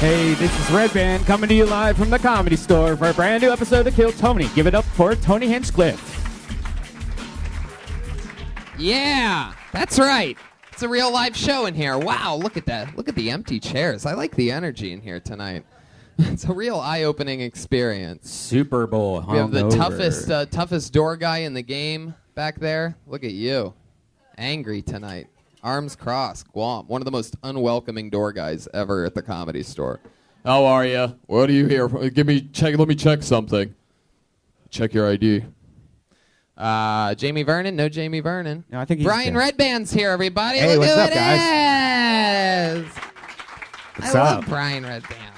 Hey, this is Red Band coming to you live from the Comedy Store for a brand new episode of Kill Tony. Give it up for Tony Hinchcliffe. Yeah, that's right. It's a real live show in here. Wow, look at that. Look at the empty chairs. I like the energy in here tonight. It's a real eye-opening experience. Super Bowl. We have the toughest door guy in the game back there. Look at you. Angry tonight. Arms crossed. Guam. One of the most unwelcoming door guys ever at the Comedy Store. How are you? What are you here for? Let me check something. Check your ID. Jamie Vernon? No Jamie Vernon. No, I think he's Brian dead. Redband's here, everybody. Hey, Look what's who up, it guys? is. What's I love up? Brian Redband.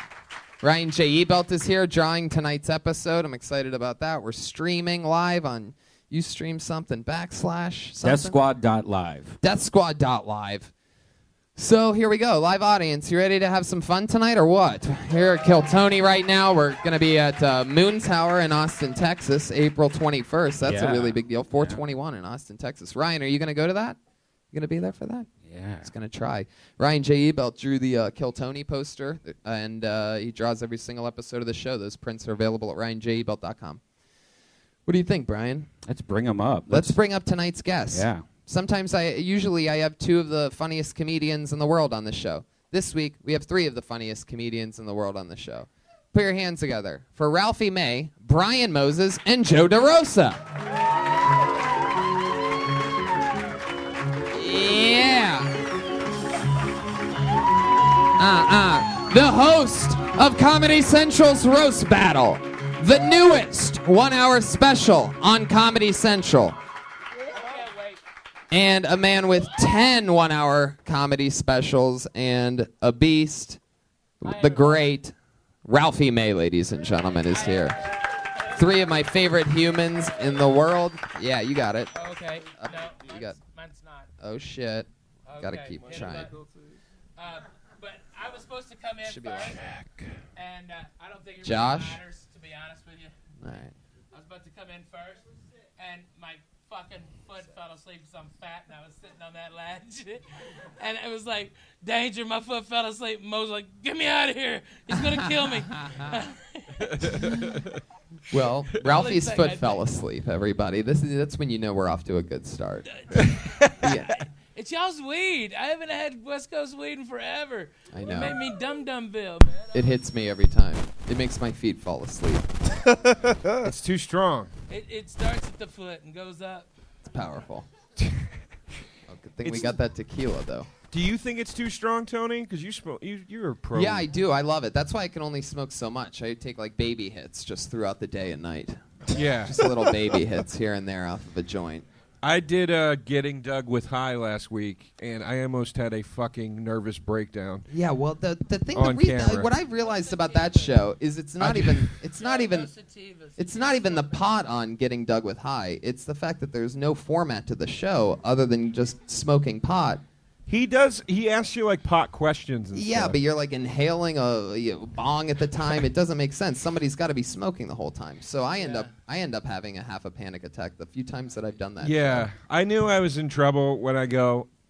Ryan J. Ebelt is here drawing tonight's episode. I'm excited about that. We're streaming live on Ustream something / something. DeathSquad.live. DeathSquad.live. So here we go. Live audience. You ready to have some fun tonight or what? Here at Kill Tony right now. We're going to be at Moon Tower in Austin, Texas, April 21st. That's a really big deal. 421 in Austin, Texas. Ryan, are you going to go to that? You going to be there for that? Yeah. He's going to try. Ryan J. Ebelt drew the Kill Tony poster, and he draws every single episode of the show. Those prints are available at ryanjebelt.com. What do you think, Brian? Let's bring him up. Let's bring up tonight's guest. Yeah. Sometimes usually I have 2 of the funniest comedians in the world on the show. This week, we have 3 of the funniest comedians in the world on the show. Put your hands together for Ralphie May, Brian Moses, and Joe DeRosa. Yeah. The host of Comedy Central's Roast Battle. The newest 1-hour special on Comedy Central. And a man with 10 1-hour comedy specials and a beast, the great Ralphie May, ladies and gentlemen, is here. 3 of my favorite humans in the world. Yeah, you got it. Oh, okay. Mine's not. Oh, shit. Okay. Gotta keep trying. But I was supposed to come in Should be first, like- and I don't think it Josh? really matters, to be honest with you. All right. I was about to come in first, and my fucking foot fell asleep because I'm fat, and I was sitting on that ledge. And it was like, danger, my foot fell asleep. And Mo was like, get me out of here. He's going to kill me. Well, Ralphie's thing foot I fell think. asleep, everybody. That's when you know we're off to a good start. Yeah. It's y'all's weed. I haven't had West Coast weed in forever. I It know. made me dum-dumbville, man. It hits me every time. It makes my feet fall asleep. It's too strong. It starts at the foot and goes up. It's powerful. Oh, good thing we got that tequila, though. Do you think it's too strong, Tony? Because you smoke. You're a pro. Yeah, I do. I love it. That's why I can only smoke so much. I take like baby hits just throughout the day and night. Yeah. Just little baby hits here and there off of a joint. I did Getting Dug with High last week, and I almost had a fucking nervous breakdown. Yeah, well, the thing On camera. what I've realized about that show is it's not even the pot on Getting Dug with High. It's the fact that there's no format to the show other than just smoking pot. He asks you like pot questions and Yeah, stuff. but you're like inhaling a bong at the time. It doesn't make sense. Somebody's got to be smoking the whole time. So I end up having a half a panic attack the few times that I've done that. Yeah, show. I knew I was in trouble when I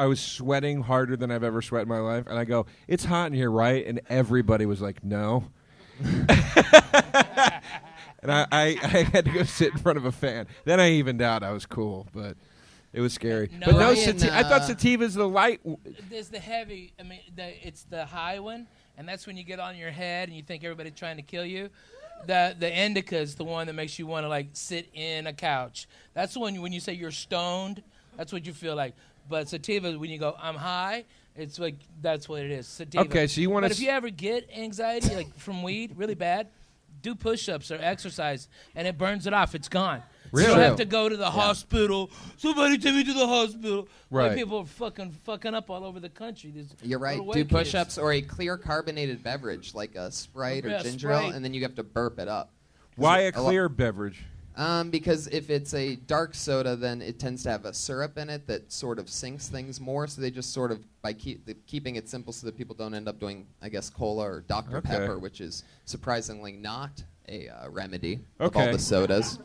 was sweating harder than I've ever sweat in my life, and I go, it's hot in here, right? And everybody was like, no. And I had to go sit in front of a fan. Then I evened out. I was cool, but it was scary. No, but no, Ryan, I thought sativa's the light. There's the heavy. I mean, it's the high one, and that's when you get on your head and you think everybody's trying to kill you. The indica is the one that makes you want to like sit in a couch. That's the one when you say you're stoned. That's what you feel like. But sativa, when you go, I'm high. It's like that's what it is. Sativa. Okay, so you want to. But if you ever get anxiety like from weed, really bad, do push-ups or exercise, and it burns it off. It's gone. Really? You don't have to go to the hospital. Somebody take me to the hospital. Right. Like people are fucking up all over the country. There's You're right. little Do white kids. push-ups or a clear carbonated beverage like a Sprite or Yeah, ginger ale, Sprite. and then you have to burp it up. Why a clear beverage? Because if it's a dark soda, then it tends to have a syrup in it that sort of sinks things more. So they just sort of, by keeping it simple so that people don't end up doing, I guess, cola or Dr. Okay. Pepper, which is surprisingly not a remedy of Okay. all the sodas.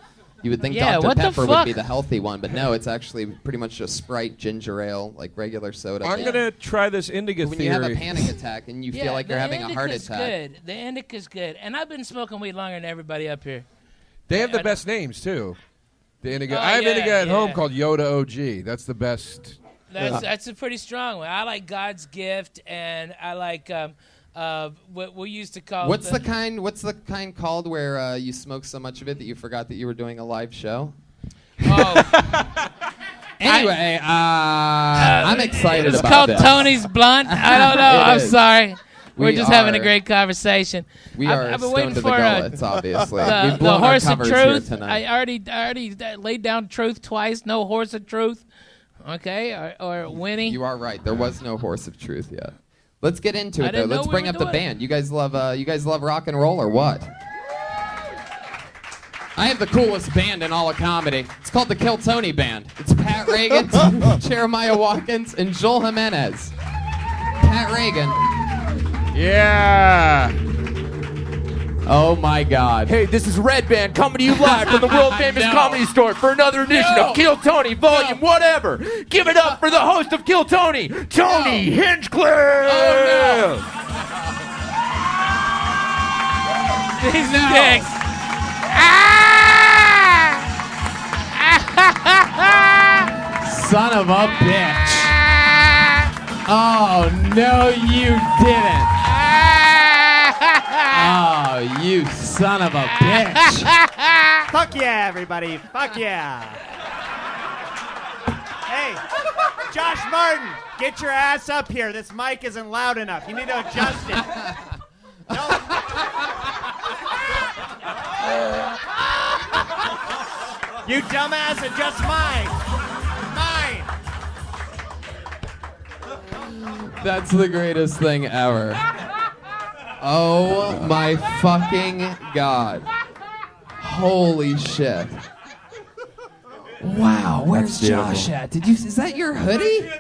You would think Yeah, Dr. what the Pepper would fuck? be the healthy one, but no, it's actually pretty much just Sprite, ginger ale, like regular soda. I'm gonna try this indica When theory. you have a panic attack and you feel like you're having a heart indica's attack. Good. The indica's good. And I've been smoking weed longer than everybody up here. They have the I- best names too. The indica. Oh, I have yeah, indica at home yeah. called Yoda OG. That's the best. That's a pretty strong one. I like God's Gift, and I like what we used to call. What's the kind called where you smoke so much of it that you forgot that you were doing a live show? Oh, Anyway, I'm excited it's about called this. Tony's Blunt. I don't know. It I'm is. sorry. We're We just having a are- great conversation. We I've- are I've been stoned waiting to the for, gullets, obviously. We've the blown our horse of covers here truth. tonight. I already laid down truth twice. No horse of truth. Okay, or Winnie. You are right. There was no horse of truth yet. Let's get into I it though. didn't know Let's we bring were up the doing it. band. You guys love rock and roll or what? I have the coolest band in all of comedy. It's called the Kill Tony Band. It's Pat Reagan, Jeremiah Watkins, and Joel Jimenez. Pat Reagan. Yeah. Oh my God. Hey, this is Red Band coming to you live from the world famous No. Comedy Store for another edition No. of Kill Tony Volume whatever. Give it up for the host of Kill Tony, Tony Hinchcliffe. Oh, These No. dicks. Son of a bitch. Oh, no, you didn't. Oh, you son of a bitch. Fuck yeah, everybody. Fuck yeah. Hey, Josh Martin, get your ass up here. This mic isn't loud enough. You need to adjust it. No. You dumbass, adjust mine. Mine. That's the greatest thing ever. Oh my fucking God. Holy shit. Wow, where's Josh at? Is that your hoodie?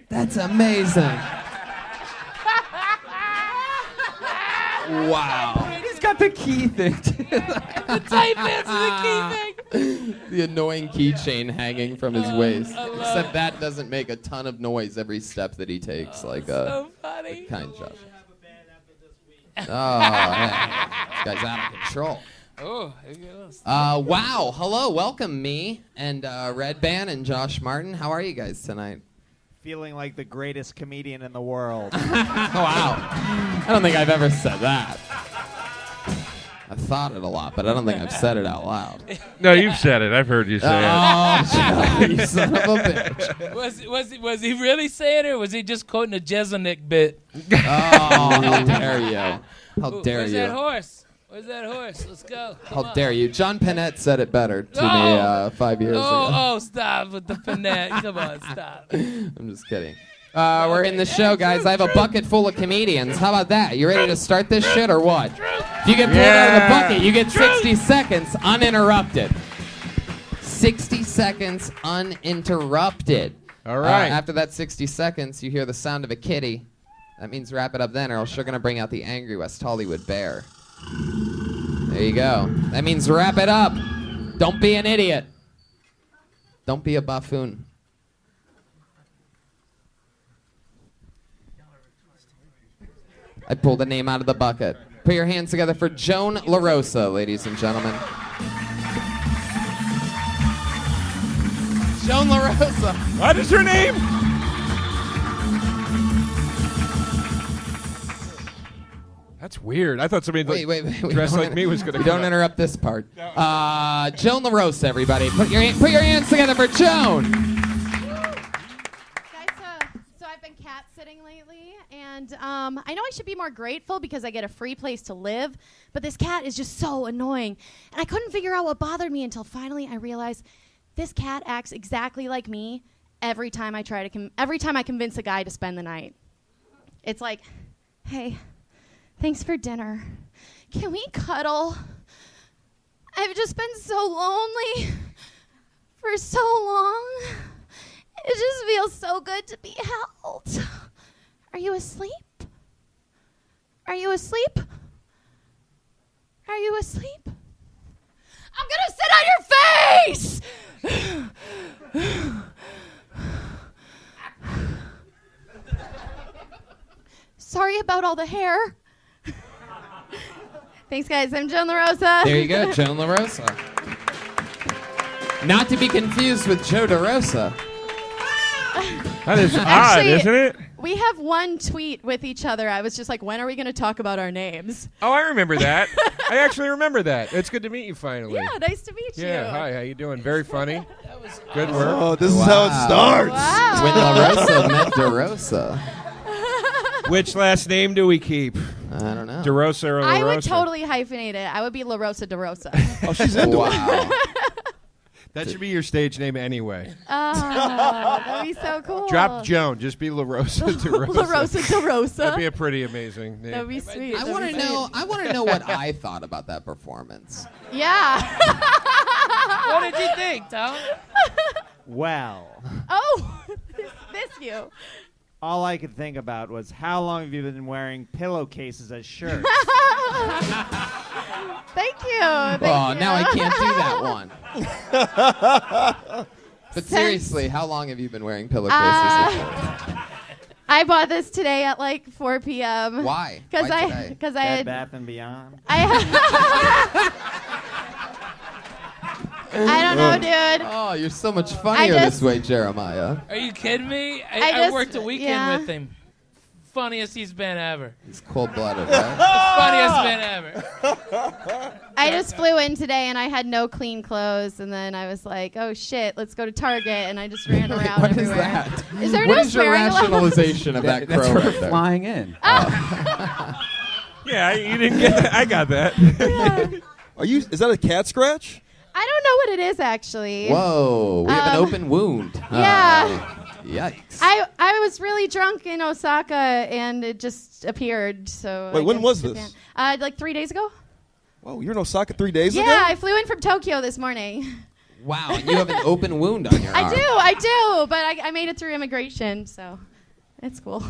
That's amazing. Wow. He's got the key thing. The tight pants and the key thing. The annoying keychain hanging from his waist. I love Except it. that doesn't make a ton of noise every step that he takes. So funny. Kind Josh. Oh, yeah. This guy's out of control. Oh, here goes. Wow. Hello. Welcome, me and Red Band and Josh Martin. How are you guys tonight? Feeling like the greatest comedian in the world. Wow. I don't think I've ever said that. I've thought it a lot, but I don't think I've said it out loud. No, you've said it. I've heard you say it. Oh, Joe, you son of a bitch. Was he really saying it, or was he just quoting a Jeselnik bit? Oh, how dare you. How dare Where's you. that horse? Where's that horse? Let's go. Come How on. dare you. John Panette said it better to Oh. me 5 years ago. Oh, stop with the finette. Come on, stop. I'm just kidding. We're in the show, guys. I have a bucket full of comedians. How about that? You ready to start this shit or what? If you get pulled out of the bucket, you get 60 seconds uninterrupted. 60 seconds uninterrupted. All right. After that 60 seconds, you hear the sound of a kitty. That means wrap it up then, or else you're going to bring out the angry West Hollywood bear. There you go. That means wrap it up. Don't be an idiot. Don't be a buffoon. I pulled a name out of the bucket. Put your hands together for Joan LaRosa, ladies and gentlemen. Joan LaRosa. What is her name? That's weird. I thought somebody Wait. dressed like me was going to We don't interrupt this part. Joan LaRosa, everybody. Put your hands together for Joan. Guys, so I've been cat sitting lately, and I know I should be more grateful because I get a free place to live, but this cat is just so annoying. And I couldn't figure out what bothered me until finally I realized this cat acts exactly like me every time I convince a guy to spend the night. It's like, hey, thanks for dinner. Can we cuddle? I've just been so lonely for so long. It just feels so good to be held. Are you asleep? Are you asleep? Are you asleep? I'm gonna sit on your face! face! Sorry about all the hair. Thanks, guys. I'm Joan LaRosa. There you go, Joan LaRosa. Not to be confused with Joe DeRosa. That is odd, Actually, isn't it? We have one tweet with each other. I was just like, when are we going to talk about our names? Oh, I remember that. I actually remember that. It's good to meet you finally. Yeah, nice to meet you. Yeah, hi, how you doing? Very funny. That was Good work. Oh, this is how it starts. Wow. When LaRosa met DeRosa. Which last name do we keep? I don't know. DeRosa or LaRosa? I would totally hyphenate it. I would be LaRosa DeRosa. Oh, she's into it. Wow. That should be your stage name anyway. Oh, that'd be so cool. Drop Joan. Just be LaRosa DeRosa. LaRosa DeRosa. That'd be a pretty amazing name. That'd be sweet. I want to know. I want to know what I thought about that performance. Yeah. What did you think, Tom? Well, Oh, this you. all I could think about was how long have you been wearing pillowcases as shirts? Thank you. Oh, now I can't do that one. But seriously, how long have you been wearing pillowcases? I bought this today at like 4 p.m. Why? Because Why I today? because I Bed had Bath and Beyond. I don't know, dude. Oh, you're so much funnier just- this way, Jeremiah. Are you kidding me? I I just- worked a weekend yeah. with him. Funniest he's been ever. He's cold-blooded, right? Funniest been ever. I just flew in today and I had no clean clothes, and then I was like, "Oh shit, let's go to Target," and I just ran around What is everywhere. that? Is there What no is your swearing allowed? rationalization of that That's crow for right there? flying in. Yeah, you didn't get that. I got that. Yeah. Is that a cat scratch? I don't know what it is actually. Whoa, we have an Um, open wound. yeah. Yikes. I was really drunk in Osaka and it just appeared. So Wait, I when guess was Japan. this? Like 3 days ago. Oh, you're in Osaka 3 days ago? Yeah, I flew in from Tokyo this morning. Wow, and you have an open wound on your arm. I do, but I made it through immigration, so it's cool.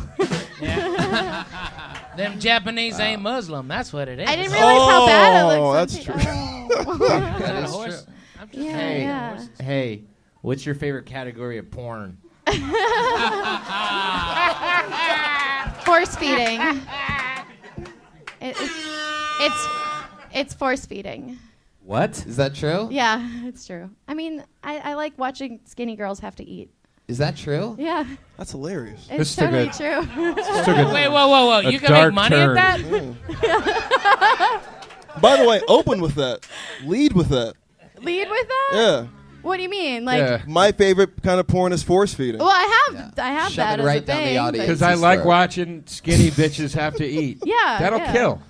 Them Japanese ain't Muslim. That's what it is. I didn't realize how bad it looked. that's Some true. people- That is Horse. true. I'm just Yeah, saying. yeah. Hey, what's your favorite category of porn? Force feeding. It's force feeding. What? Is that true? Yeah, it's true. I mean, I like watching skinny girls have to eat. Is that true? Yeah, That's hilarious. it's took totally a- true. Took a- Wait, whoa. A You can make dark money turn. at that? By the way, open with that. Lead with that. Lead with that? Yeah. What do you mean? Like, Yeah. My favorite kind of porn is force feeding. well, I have Shove that it as right a down the thing. but- audience. Because I like watching skinny bitches have to eat. Yeah, That'll yeah. kill.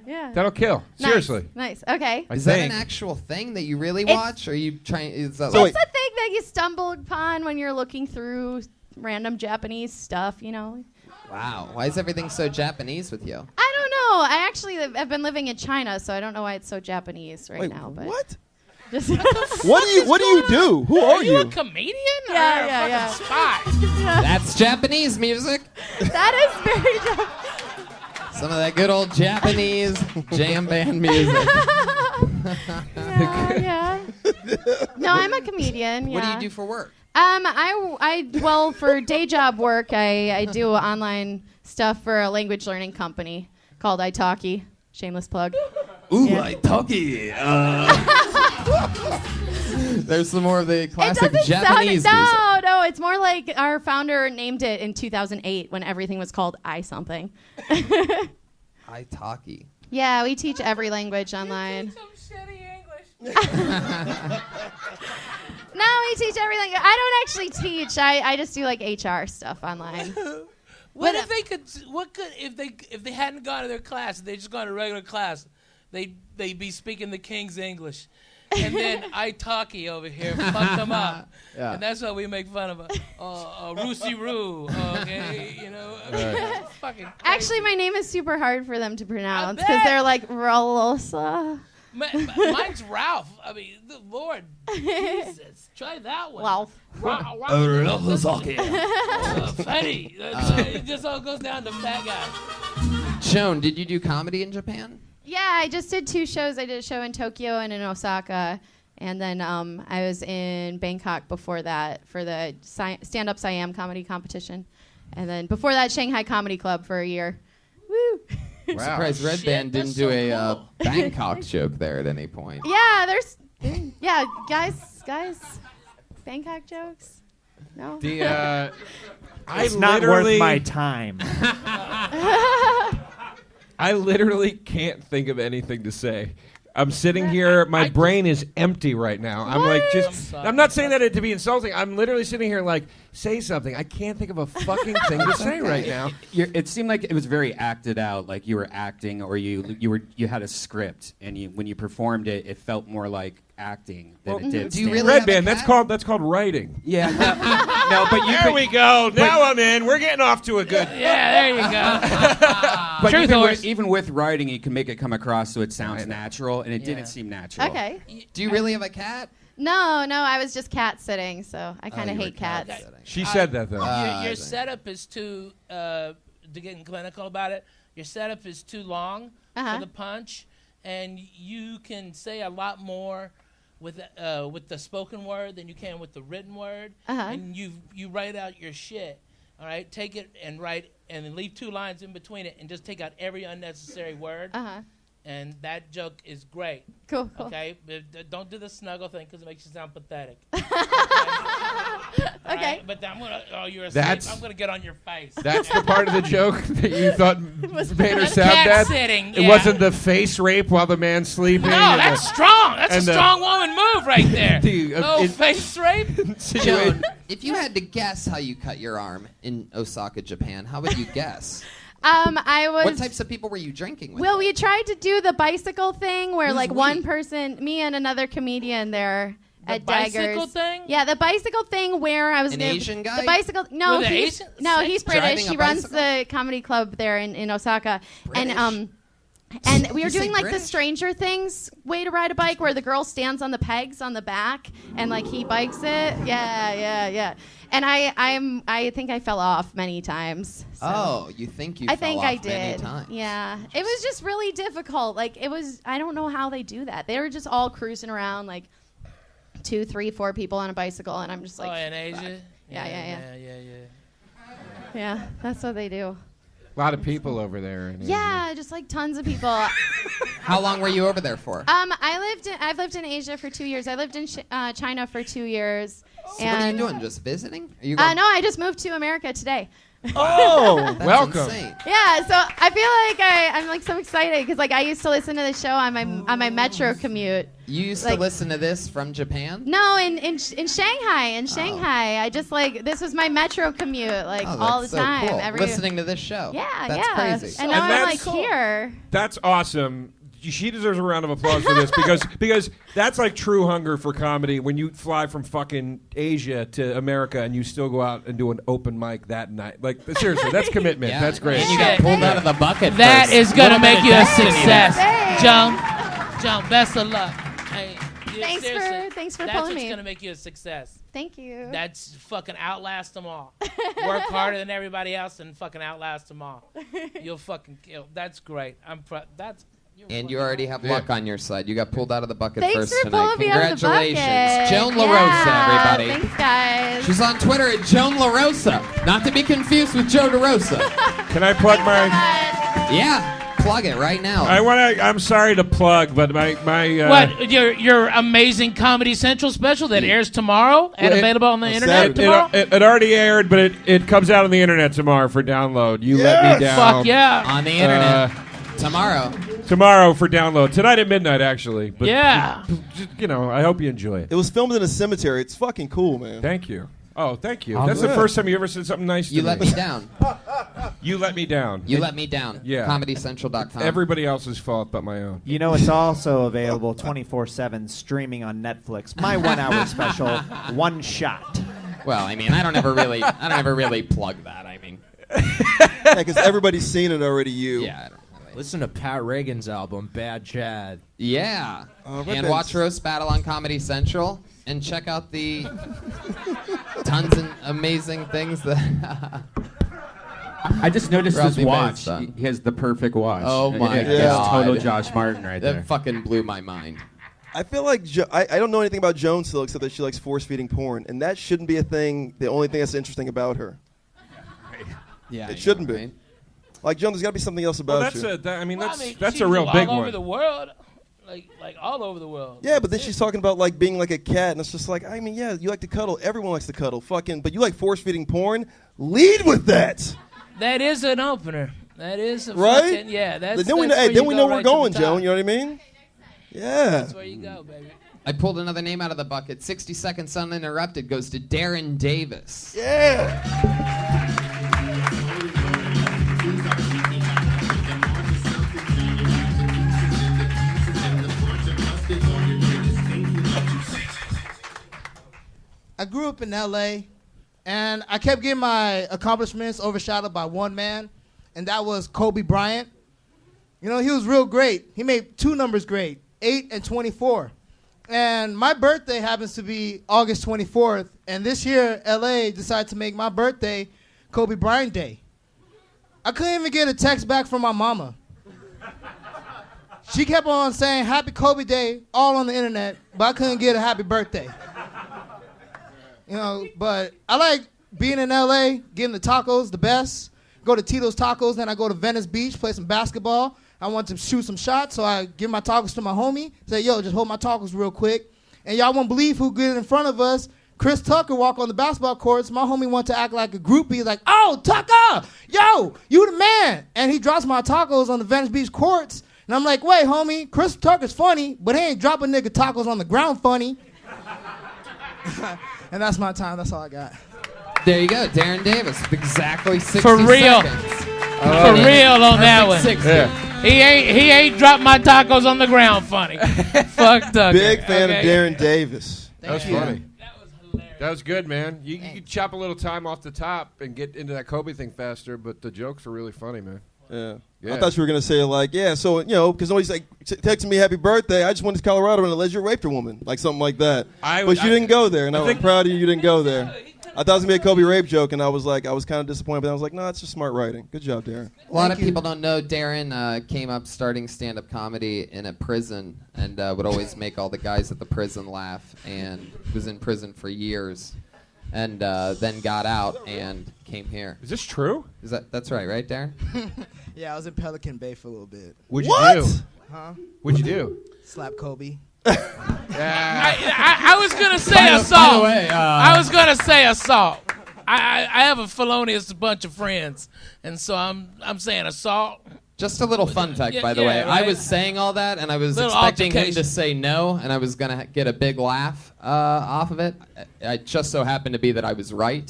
Yeah. That'll kill. Nice, Seriously. Nice. Okay. I Is that think. an actual thing that you really It's- watch? Or are you trying? Is that So like? It's a thing that you stumble upon when you're looking through random Japanese stuff, you know. Wow. Why is everything so Japanese with you? I don't know. I actually have been living in China, so I don't know why it's so Japanese right Wait, now. But what? Just What do you do? Who are Are you a you? comedian? Yeah, or yeah, a yeah. fucking spy? That's Japanese music. that is very Japanese. Some of that good old Japanese jam band music. Yeah. No, I'm a comedian. Yeah. What do you do for work? Well, for day job work, I do online stuff for a language learning company called Italki. Shameless plug. Ooh, Yeah. Italki. There's some more of the It classic doesn't Japanese sound. music. No, it's more like our founder named it in 2008 when everything was called I something. Italki. Yeah, we teach every language online. Some shitty English. No, we teach every language. I don't actually teach. I just do like HR stuff online. What if they could? What could if they hadn't gone to their class? If they just gone to regular class, they'd be speaking the King's English, and then Italki over here fucked them up, Yeah. and that's why we make fun of Roosy Roo. Okay, you know, fucking. Crazy. Actually, my name is super hard for them to pronounce bet. because they're like Ralosa. Mine's Ralph. I mean, the Lord Jesus, try that one. Ralph. Fatty. It just all goes down to fat guy. Joan, did you do comedy in Japan? Yeah, I just did 2 shows. I did a show in Tokyo and in Osaka, And then I was in Bangkok before that for the Stand Up Siam comedy competition. And then before that, Shanghai Comedy Club for a year. Woo! I'm surprised Red Shit, Band didn't that's do so a cool. Bangkok joke there at any point. Yeah, guys, Bangkok jokes? No? It's not worth my time. I literally can't think of anything to say. I'm sitting here. My brain is empty right now. I'm like, I'm not saying that to be insulting. I'm literally sitting here like, say something. I can't think of a fucking thing to say right now. It seemed like it was very acted out, like you were acting, or you had a script, and when you performed it, it felt more like acting than it did. Do you stand-up. really Red have a Band. cat? That's called writing. Yeah. No, but you. There we go. Now I'm in. We're getting off to a good. Yeah, there you go. But Truth horse. even with writing, you can make it come across so it sounds natural, and it didn't seem natural. Okay. Do you really have a cat? No, I was just cat sitting, so I kind of you were hate cats. cat sitting. She said that though. Your setup is too, to get clinical about it, your setup is too long for the punch, and you can say a lot more with the spoken word than you can with the written word. And you write out your shit, all right? Take it and write, and then leave 2 lines in between it, and just take out every unnecessary word. And that joke is great. Cool. Okay, but don't do the snuggle thing because it makes you sound pathetic. Okay. But I'm gonna. Oh, you're asleep. That's- I'm gonna get on your face. That's the part of the joke that you thought made her That's sound cat bad. sitting, It yeah. wasn't the face rape while the man's sleeping. No, and that's the- strong. That's a and the- strong woman move right there. The, No face rape. Joan, if you had to guess how you cut your arm in Osaka, Japan, how would you guess? I was. What types of people were you drinking with? Well, we tried to do the bicycle thing where, Who's like, we? one person, me and another comedian there at bicycle Daggers. thing? Yeah, the bicycle thing where I was An gonna- Asian guy? The bicycle. No, With an he's Asian? no, he's British. Driving a He runs bicycle? the comedy club there in Osaka, British? and we were You say doing like the British? Stranger Things way to ride a bike, where the girl stands on the pegs on the back and like he bikes it. Yeah. And I think I fell off many times. So. Oh, you think you I fell think off I many did. times. Yeah. It was just really difficult. Like I don't know how they do that. They were just all cruising around like 2, 3, 4 people on a bicycle, and I'm just like, Oh, in Asia. Yeah. Yeah. yeah, that's what they do. A lot of people over there. Yeah, just like tons of people. How long were you over there for? I've lived in Asia for 2 years. I lived in China for 2 years. So what are you doing? Just visiting? Are you No, going- I just moved to America today. Oh, That's welcome. insane. Yeah, so I feel like I'm like so excited because like I used to listen to the show on my metro commute. You used Like- to listen to this from Japan? No, in Shanghai. In Shanghai, I just like this was my metro commute like Oh, all the that's so time. cool. Every Listening to this show. Yeah, That's yeah. crazy. And now And I'm that's like here. That's awesome. She deserves a round of applause for this because that's like true hunger for comedy. When you fly from fucking Asia to America and you still go out and do an open mic that night, like seriously, that's commitment. Yeah. That's great. And you got pulled out of the bucket That first. is gonna Little make bit you of a destiny there. success, Joan. Best of luck. Hey, seriously, Thanks for that's pulling what's me. gonna make you a success. Thank you. That's fucking outlast them all. Work harder than everybody else and fucking outlast them all. You'll fucking kill. That's great. And you already have luck on your side. You got pulled out of the bucket Thanks first for tonight. pulling me out of the bucket. Congratulations. Joan LaRosa, Yeah, everybody. Thanks, guys. She's on Twitter at Joan LaRosa. Not to be confused with Joe DeRosa. Can I plug my? Yeah, plug it right now. I'm sorry to plug, but my What your amazing Comedy Central special that airs tomorrow and available on the internet tomorrow? It already aired, but it comes out on the internet tomorrow for download. You let me down. Fuck yeah! On the internet tomorrow. Tomorrow for download. Tonight at midnight, actually. But Yeah. just, I hope you enjoy it. it was filmed in a cemetery. It's fucking cool, man. Thank you. Oh, thank you. Oh, That's the good. first time you ever said something nice to You me. let me down. You let me down. You let me down. Yeah. ComedyCentral.com. Everybody else's fault but my own. You know, it's also available 24/7 streaming on Netflix. My 1 hour special, One Shot. Well, I mean, I don't ever really plug that. I mean, Yeah, because everybody's seen it already. You. yeah, I don't really. Listen to Pat Reagan's album, Bad Chad. Yeah. Red And Band's- watch Roast Battle on Comedy Central and check out the tons of amazing things that. I just noticed Ralphie his watch. May's son. He has the perfect watch. Oh my It's God. total Josh Martin right there. That fucking blew my mind. I feel like I don't know anything about Joan still except that she likes force-feeding porn, and that shouldn't be a thing. The only thing that's interesting about her. Yeah, It shouldn't be. right? Like Joan, there's got to be something else about you. That's she's a real all big over one. the world, like all over the world. Yeah, but then she's talking about like being like a cat, and it's just like, I mean, yeah, you like to cuddle. Everyone likes to cuddle. Fucking, but you like force-feeding porn? Lead with that. That is an opener. That is a Right? fucking, yeah. That's Then we know, that's where then you we go know right we're to the going, top. Joan. You know what I mean? Yeah. That's where you go, baby. I pulled another name out of the bucket. 60 Seconds Uninterrupted goes to Darren Davis. Yeah. I grew up in LA, and I kept getting my accomplishments overshadowed by one man, and that was Kobe Bryant. You know, he was real great. He made two numbers great, 8 and 24. And my birthday happens to be August 24th, and this year, LA decided to make my birthday Kobe Bryant Day. I couldn't even get a text back from my mama. She kept on saying Happy Kobe Day all on the internet, but I couldn't get a happy birthday. You know, but I like being in LA, getting the tacos, the best. Go to Tito's Tacos, then I go to Venice Beach, play some basketball. I want to shoot some shots, so I give my tacos to my homie. Say, yo, just hold my tacos real quick. And y'all won't believe who get in front of us. Chris Tucker walk on the basketball courts. My homie want to act like a groupie. He's like, oh, Tucker, yo, you the man. And he drops my tacos on the Venice Beach courts. And I'm like, wait, homie, Chris Tucker's funny, but he ain't dropping nigga tacos on the ground funny. And that's my time. That's all I got. There you go, Darren Davis. Exactly 60 For real. seconds. For real on that one. 60. Yeah. He ain't dropped my tacos on the ground funny. Fuck Tucker. Big fan Okay. of Darren Davis. That was you. funny. That was hilarious. That was good, man. You could chop a little time off the top and get into that Kobe thing faster, but the jokes are really funny, man. Yeah. Yeah. I thought you were going to say, like, yeah, so, you know, because nobody's like texting me happy birthday. I just went to Colorado and alleged you raped a woman. Like something like that. But you didn't go there, and I'm proud of you didn't go there. I thought it was going to be a Kobe rape joke, and I was kind of disappointed, but I was like, no, it's just smart writing. Good job, Darren. A lot of people don't know Darren came up starting stand-up comedy in a prison and would always make all the guys at the prison laugh, and was in prison for years, and then got out and came here. Is this true? That's right, Darren? Yeah, I was in Pelican Bay for a little bit. What'd you What? do? Huh? What'd you do? Slap Kobe. I was gonna say By the assault. way, I was gonna say assault. I have a felonious bunch of friends, and so I'm saying assault. Just a little fun fact, Yeah, by the yeah, way. right. I was saying all that, and I was Little expecting him altercation. to say no, and I was going to get a big laugh off of it. It just so happened to be that I was right.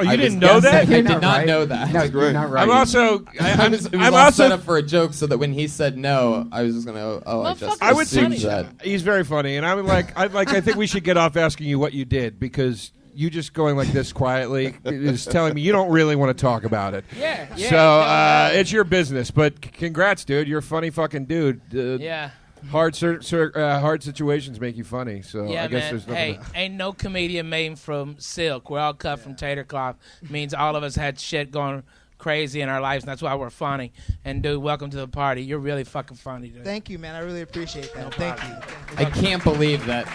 You didn't know that? I You're did not know that. No, you're not right. I'm also. It was I'm all also. set up for a joke, so that when he said no, I was just going to, I just I would assumed say- that. He's very funny, and I'm like, I think we should get off asking you what you did, because you just going like this quietly is telling me you don't really want to talk about it. Yeah. So it's your business, but congrats, dude. You're a funny fucking dude. Yeah. Hard situations make you funny. So Yeah, I guess man. there's nothing. Hey, ain't no comedian made from silk. We're all cut from tater cloth. Means all of us had shit going crazy in our lives, and that's why we're funny. And dude, welcome to the party. You're really fucking funny, dude. Thank you, man. I really appreciate that. Thank you. I can't believe that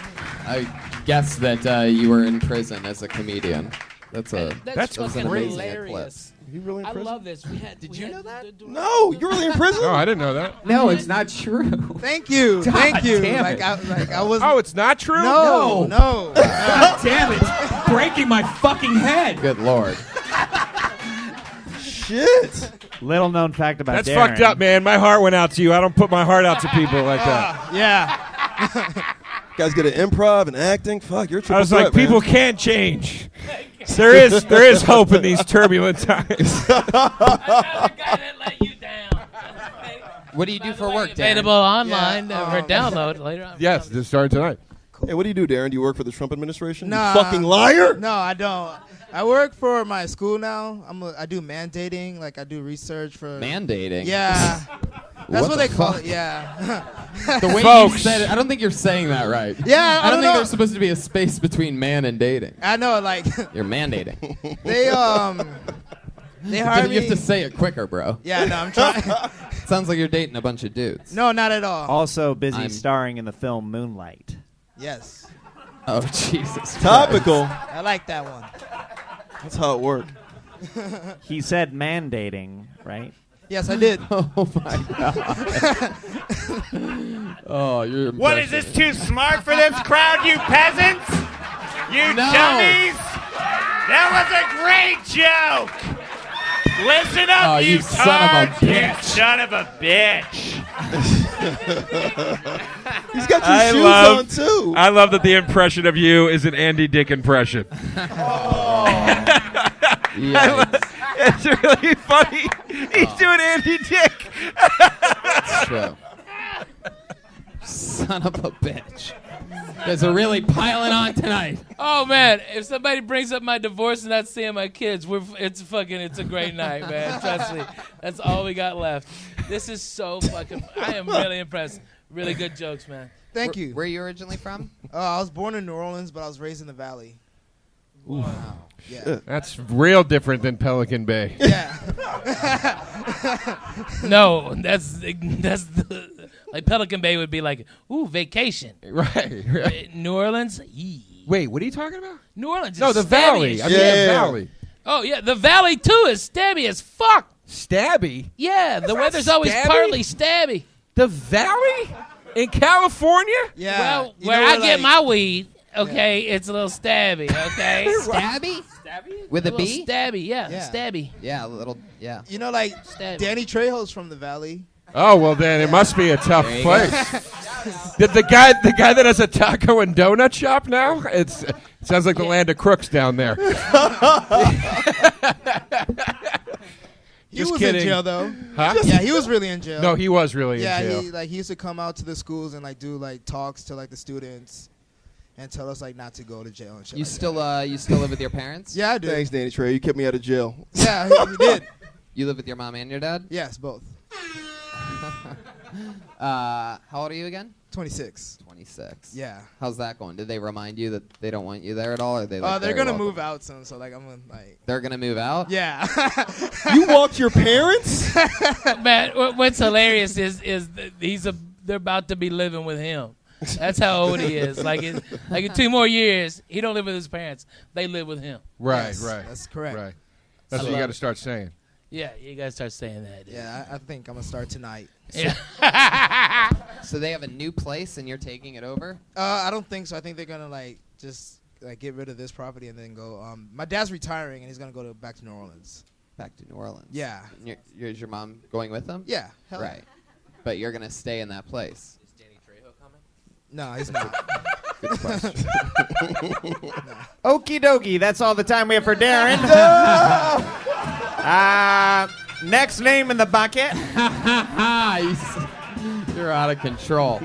I guessed that you were in prison as a comedian. That's That's an fucking amazing hilarious. You really in I prison? love this. Did you know that? No, you're really in prison? No, I didn't know that. No, it's not true. Thank you. God Thank you. damn Like it. I was. Oh, it's not true? No. God damn it. It's breaking my fucking head. Good Lord. Shit. Little known fact about That's Darren. fucked up, man. My heart went out to you. I don't put my heart out to people like that. Yeah. Guys get an improv and acting. Fuck, you're a triple I was like, threat, man. people can change. There is hope in these turbulent times. Another guy that let you down. What do you do for work, Darren? Available online Yeah, for download later on. Yes, this started tonight. Hey, what do you do, Darren? Do you work for the Trump administration? Nah. You fucking liar! No, I don't. I work for my school now. I do mandating. Like I do research for. Mandating? Yeah. That's what the they call fuck? it. Yeah. The way you Folks. said it, I don't think you're saying that right. Yeah, I don't think know. there's supposed to be a space between man and dating. I know, like You're mandating. they They hired You have to me. say it quicker, bro. Yeah, no, I'm trying. Sounds like you're dating a bunch of dudes. No, not at all. Also busy I'm- starring in the film Moonlight. Yes. Oh, Jesus. Topical. I like that one. That's how it worked. He said mandating, right? Yes, I did. Oh, my God. Oh, you're What is this too smart for this crowd, you peasants? You No. dummies! That was a great joke! Listen up, Oh, you son of a tards, bitch. You son of a bitch! He's got your shoes on, too. I love that the impression of you is an Andy Dick impression. It's really funny. He's doing Andy Dick. That's true. Son of a bitch. You guys are really piling on tonight. Oh man, if somebody brings up my divorce and not seeing my kids, it's a great night, man. Trust me. That's all we got left. This is so fucking I am really impressed. Really good jokes, man. Thank you. Where are you originally from? I was born in New Orleans, but I was raised in the Valley. Wow. Yeah. That's real different than Pelican Bay. Yeah. No, that's the like Pelican Bay would be like, ooh, vacation. Right. New Orleans, yee. Wait, what are you talking about? New Orleans. No, is the stabby Valley. as I shit. mean, the Valley. Oh yeah, the Valley too is stabby as fuck. Stabby? Yeah, the weather's always stabby? partly stabby. The Valley? In California? Yeah. Well, You where know I where, get like- my weed, okay, it's a little stabby, okay? Stabby? Stabby? With a little B? Yeah. Stabby, stabby. Yeah, a little, yeah. You know, like Stabby. Danny Trejo's from the Valley. Oh, well, then it must be a tough There you place. Did the guy that has a taco and donut shop now? It sounds like the land of crooks down there. He Just was kidding. in jail though. Huh? Yeah, he was really in jail. No, he was really Yeah, in jail. he used to come out to the schools and like do like talks to like the students and tell us like not to go to jail and shit. You like still live with your parents? that. Yeah, I do. Thanks, Danny Trejo. You kept me out of jail. Yeah, he did. You live with your mom and your dad? Yes, both. How old are you again? 26. 26. Yeah. How's that going? Did they remind you that they don't want you there at all? Or are they like, They're very gonna welcome? move out soon, so like I'm gonna like. They're gonna move out? Yeah. You walked your parents? Man, what's hilarious is they're about to be living with him. That's how old he is. Like in 2 more years, he don't live with his parents. They live with him. Right, Yes, right. That's correct. Right. That's what you got to start saying. Yeah, you gotta start saying that. Dude. Yeah, I think I'm gonna start tonight. Yeah. So they have a new place and you're taking it over? I don't think so. I think they're gonna like just like get rid of this property and then go. My dad's retiring and he's gonna go back to New Orleans. Back to New Orleans. Yeah. And is your mom going with them? Yeah. Hell yeah. Right. But you're gonna stay in that place. Is Danny Trejo coming? No, he's not. Good question. Okie dokie. That's all the time we have for Darren. Next name in the bucket. You're out of control.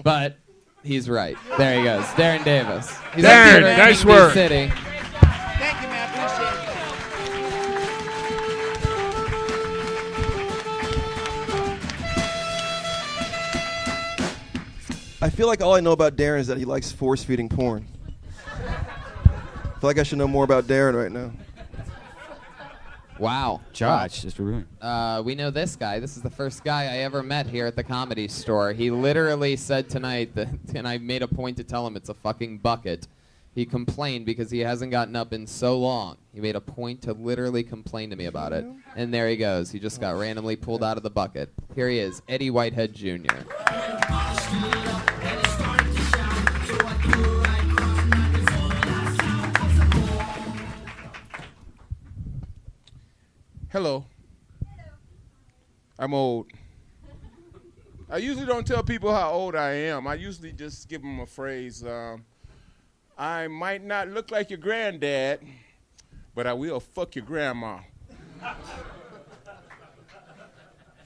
But he's right. There he goes. Darren Davis. He's up Darren, here in nice King Bee work. City. Thank you, man. Appreciate it. I feel like all I know about Darren is that he likes force-feeding porn. I feel like I should know more about Darren right now. Wow. Josh, just ruined. We know this guy. This is the first guy I ever met here at the Comedy Store. He literally said tonight that, and I made a point to tell him it's a fucking bucket. He complained because he hasn't gotten up in so long. He made a point to literally complain to me about it. And there he goes. He just got randomly pulled out of the bucket. Here he is, Eddie Whitehead Jr. Hello. I'm old. I usually don't tell people how old I am. I usually just give them a phrase. I might not look like your granddad, but I will fuck your grandma.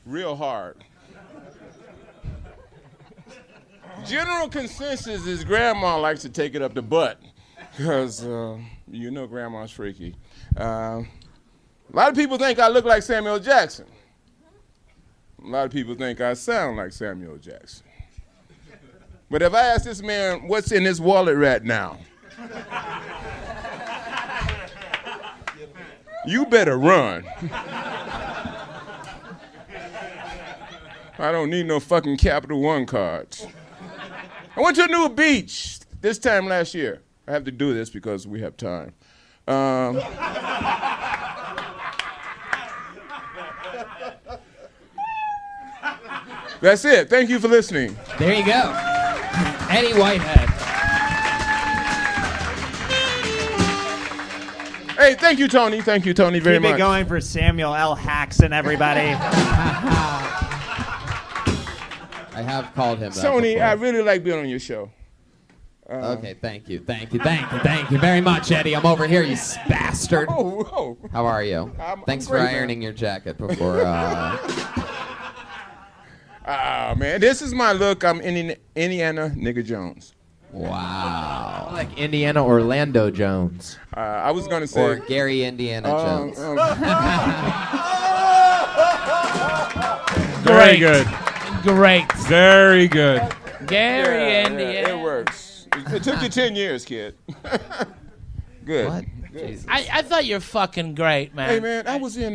Real hard. General consensus is grandma likes to take it up the butt because you know grandma's freaky. A lot of people think I look like Samuel Jackson. A lot of people think I sound like Samuel Jackson. But if I ask this man, what's in his wallet right now? You better run. I don't need no fucking Capital One cards. I went to a new beach this time last year. I have to do this because we have time. That's it. Thank you for listening. There you go. Eddie Whitehead. Hey, thank you, Tony. Thank you, Tony, very much. Keep it going for Samuel L. Jackson, everybody. I have called him that Tony, before. I really like being on your show. Okay, thank you very much, Eddie. I'm over here, you bastard. Oh. How are you? Thanks for great, man. ironing your jacket before. Man, this is my look. I'm Indiana Nigga Jones. Wow. Like Indiana Orlando Jones. I was gonna say Or Gary Indiana Jones. Very good. Great. Very good. Gary Indiana. It works. It took you 10 years, kid. Good. What? Jesus. I thought you're fucking great, man. Hey man, I was in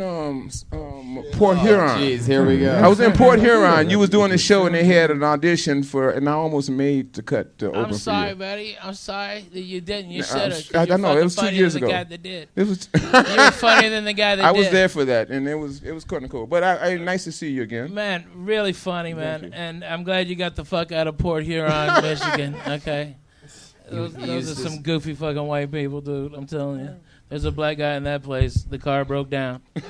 Port Huron. Jeez, here we go. I was in Port Huron. You was doing a show and they had an audition for, and I almost made the cut to open I'm for sorry, you. buddy. I'm sorry that you didn't. You should have. I know. It was 2 years ago. The guy that did. It was. You were funnier than the guy that did. I was there for that, and it was kind of cool. But I nice to see you again. Man, really funny, man. And I'm glad you got the fuck out of Port Huron, Michigan. Okay. Those are some goofy fucking white people, dude. I'm telling you. There's a black guy in that place. The car broke down. You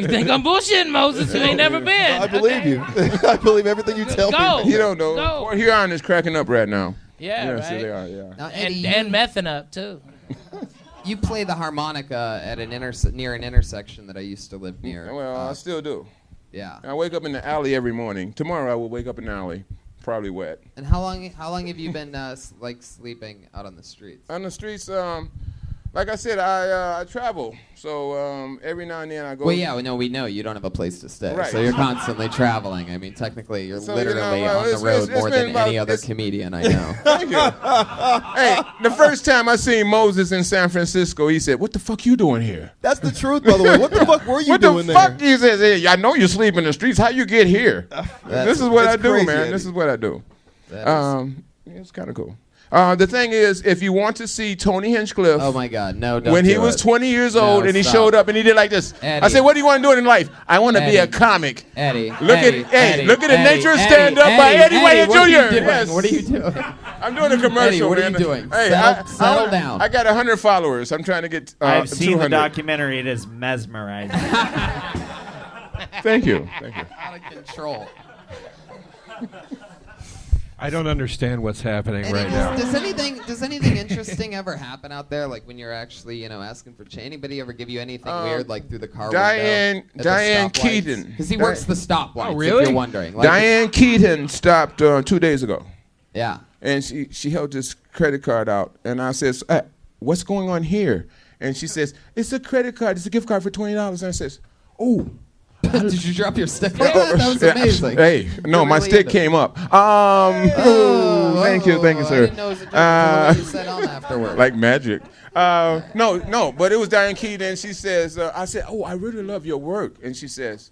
think I'm bullshitting, Moses? You ain't never been. No, I believe you. I believe everything you tell me. You don't know. Go. Port Huron is cracking up right now. Yeah, right. So they are, yeah. Now, Eddie, And mething up, too. you play the harmonica at an near an intersection that I used to live near. Well, I still do. Yeah. I wake up in the alley every morning. Tomorrow I will wake up in the alley, probably wet. And how long have you been like sleeping out on the streets? On the streets, like I said, I travel. So every now and then I go. Well, yeah, no, we know you don't have a place to stay, Right. so you're constantly traveling. I mean, technically, you're So, literally well, on the it's road been more than about- any other comedian I know. Thank you. Hey, the first time I seen Moses in San Francisco, he said, "What the fuck you doing here?" That's the truth, by the way. What the fuck were you What doing the there? fuck? He says, "Hey, I know you sleep in the streets. How you get here?" This is what I do, crazy, man. Eddie. This is what I do. That It's kind of cool. The thing is, if you want to see Tony Hinchcliffe, Oh my God, no! Don't when he do was it. 20 years No, old and he stop. showed up and he did like this, I Eddie. said, "What do you want to do in life?" "I want to be a Eddie. comic." Eddie, Look Eddie, at hey, Eddie, look at the Eddie, nature Eddie, stand up by Eddie Whitehead what are you Jr. doing? Yes. What are you doing? I'm doing a commercial, Eddie, what are man. you doing? Hey, Settle down. I got 100 followers. I'm trying to get I've seen 200. the documentary. It is mesmerizing. Thank you. Thank you. Out of control. I don't understand what's happening Eddie, right now. does anything interesting ever happen out there? Like when you're actually, asking for change? Anybody ever give you anything weird, like through the car Diane Keaton. Because he works the stoplights. Oh, really? If you're wondering. Like, Diane Keaton stopped 2 days ago. Yeah. And she held this credit card out, and I says, "What's going on here?" And she says, "It's a credit card. It's a gift card for $20." And I says, "Oh." Did you drop your stick like that? That was amazing. Hey, no, my really stick into came up. Thank you, I sir. didn't know it was a joke until you said on afterward. Like magic. No, but it was Diane Keaton, and she says, I said, "Oh, I really love your work." And she says,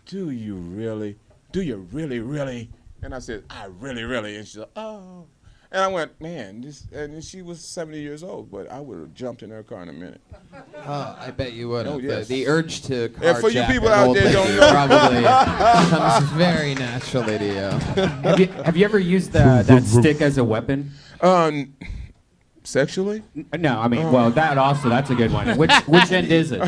"Do you really? Do you really, really?" And I said, "I really, really." And she's like, "Oh." And I went, "Man, this," and she was 70 years old, but I would have jumped in her car in a minute. Oh, I bet you would. Oh, yes. The urge to carjack And for you people an out old there lady don't know. probably comes very naturally to you. Have you ever used that stick as a weapon? Sexually? No, I mean, well, that's a good one. Which end is it?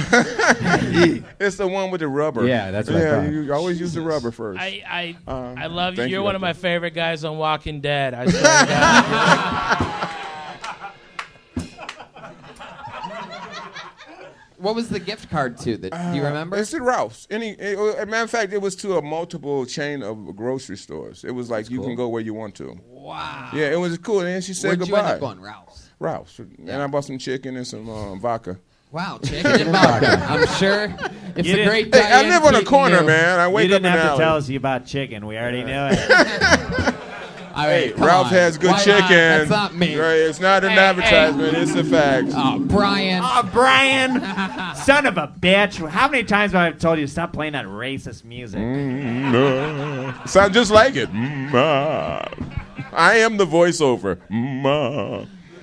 It's the one with the rubber. Yeah, that's what I thought. You always use the rubber first. I love you. Thank You're you, one of my Doctor. favorite guys on Walking Dead. I swear to God. What was the gift card to? Do you remember? It's at Ralph's. As a matter of fact, it was to a multiple chain of grocery stores. It was like you can go where you want to. Wow. Yeah, it was cool. And then she said Where'd goodbye. you end up going, Ralph's? Ralph's. And I bought some chicken and some vodka. Wow, chicken and vodka. I'm sure it's You a didn't- great Hey, I Diane live on a Keaton corner, knew. man. I You wake up in didn't the have to alley. tell us you bought chicken. We already knew it. Hey, Ralph has good chicken. That's not me. Right, it's not an advertisement. It's a fact. Oh, Brian. Oh, Brian. Son of a bitch. How many times have I told you to stop playing that racist music? Sounds just like it. I am the voiceover.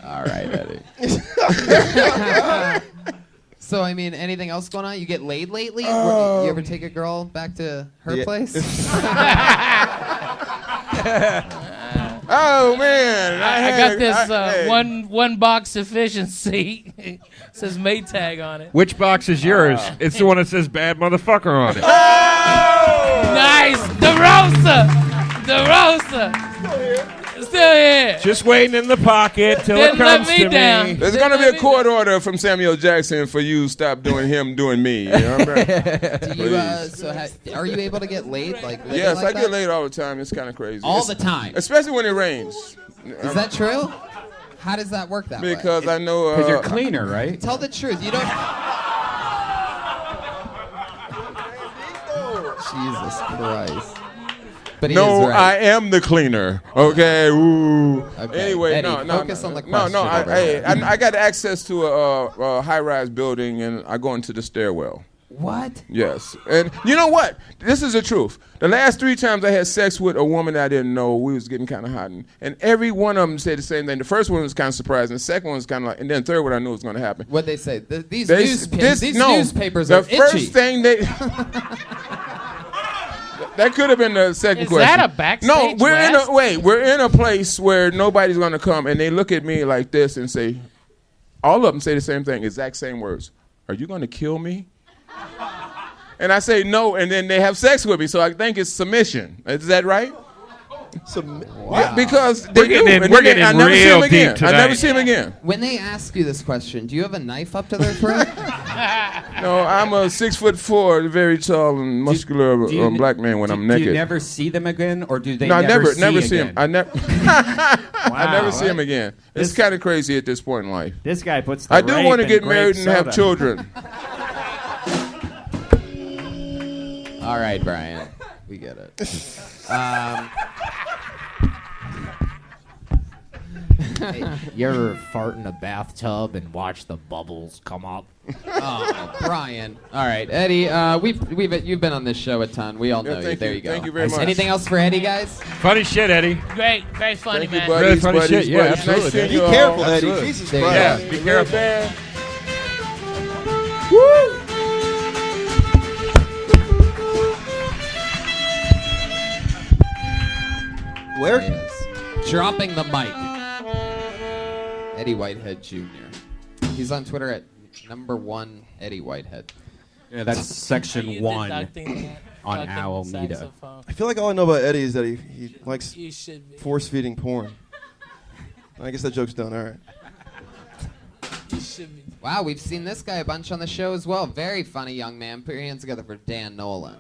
All right, Eddie. So, I mean, anything else going on? You get laid lately? You ever take a girl back to her place? Oh, man. I got this one box efficiency. It says Maytag on it. Which box is yours? It's the one that says bad motherfucker on it. Nice! DeRosa! DeRosa! Still here. Just waiting in the pocket till it comes to me. There's going to be a court order from Samuel Jackson for you stop doing him, doing me. You know what I'm saying? Are you able to get laid? Yes, like I get laid all the time. It's kind of crazy. All the time? Especially when it rains. Is that true? How does that work that way? Because I know... Because you're cleaner, right? Tell the truth. You don't... Jesus Christ. But no, right. I am the cleaner. Okay. Ooh. Okay. Anyway, Eddie, no. Focus on the question. I got access to a high-rise building, and I go into the stairwell. What? Yes. And you know what? This is the truth. The last 3 times I had sex with a woman that I didn't know, we was getting kind of hot, and every one of them said the same thing. The first one was kind of surprising. The second one was kind of like, and then the third one I knew was going to happen. What'd they say? These newspapers are itchy. The first thing they... That could have been the second question. Is that a backstage? No, we're in a place where nobody's going to come, and they look at me like this and say, all of them say the same thing, exact same words. Are you going to kill me? And I say no, and then they have sex with me, so I think it's submission. Is that right? Wow. Because they do. We're getting I never see real him again. deep tonight. I never see him again. When they ask you this question, do you have a knife up to their throat? No, I'm a 6'4", very tall and muscular black man when I'm naked. Do you never see them again, or do they never never see him? I never see him again. It's kind of crazy at this point in life. This guy puts the I do want to get married and have soda. children. All right, Brian. We get it. You ever fart in a bathtub and watch the bubbles come up? Oh, Brian. All right, Eddie. You've been on this show a ton. We all know you. There you go. Thank you very much. Anything else for Eddie, guys? Funny shit, Eddie. Great, very funny, Thank you, man. buddies, Really funny buddies, shit. Yeah, buddies. absolutely. Nice seeing Be you all. careful, Eddie. Absolutely. Jesus There you Christ. Yeah, be careful. Man. Where? There he is. Dropping the mic. Eddie Whitehead Jr. He's on Twitter at #1 Eddie Whitehead. Yeah, that's section You did 1 not think that on fucking Alameda. saxophone. I feel like all I know about Eddie is that he likes You should be. force-feeding porn. I guess that joke's done. All right. You should be. Wow, we've seen this guy a bunch on the show as well. Very funny young man. Put your hands together for Dan Nolan.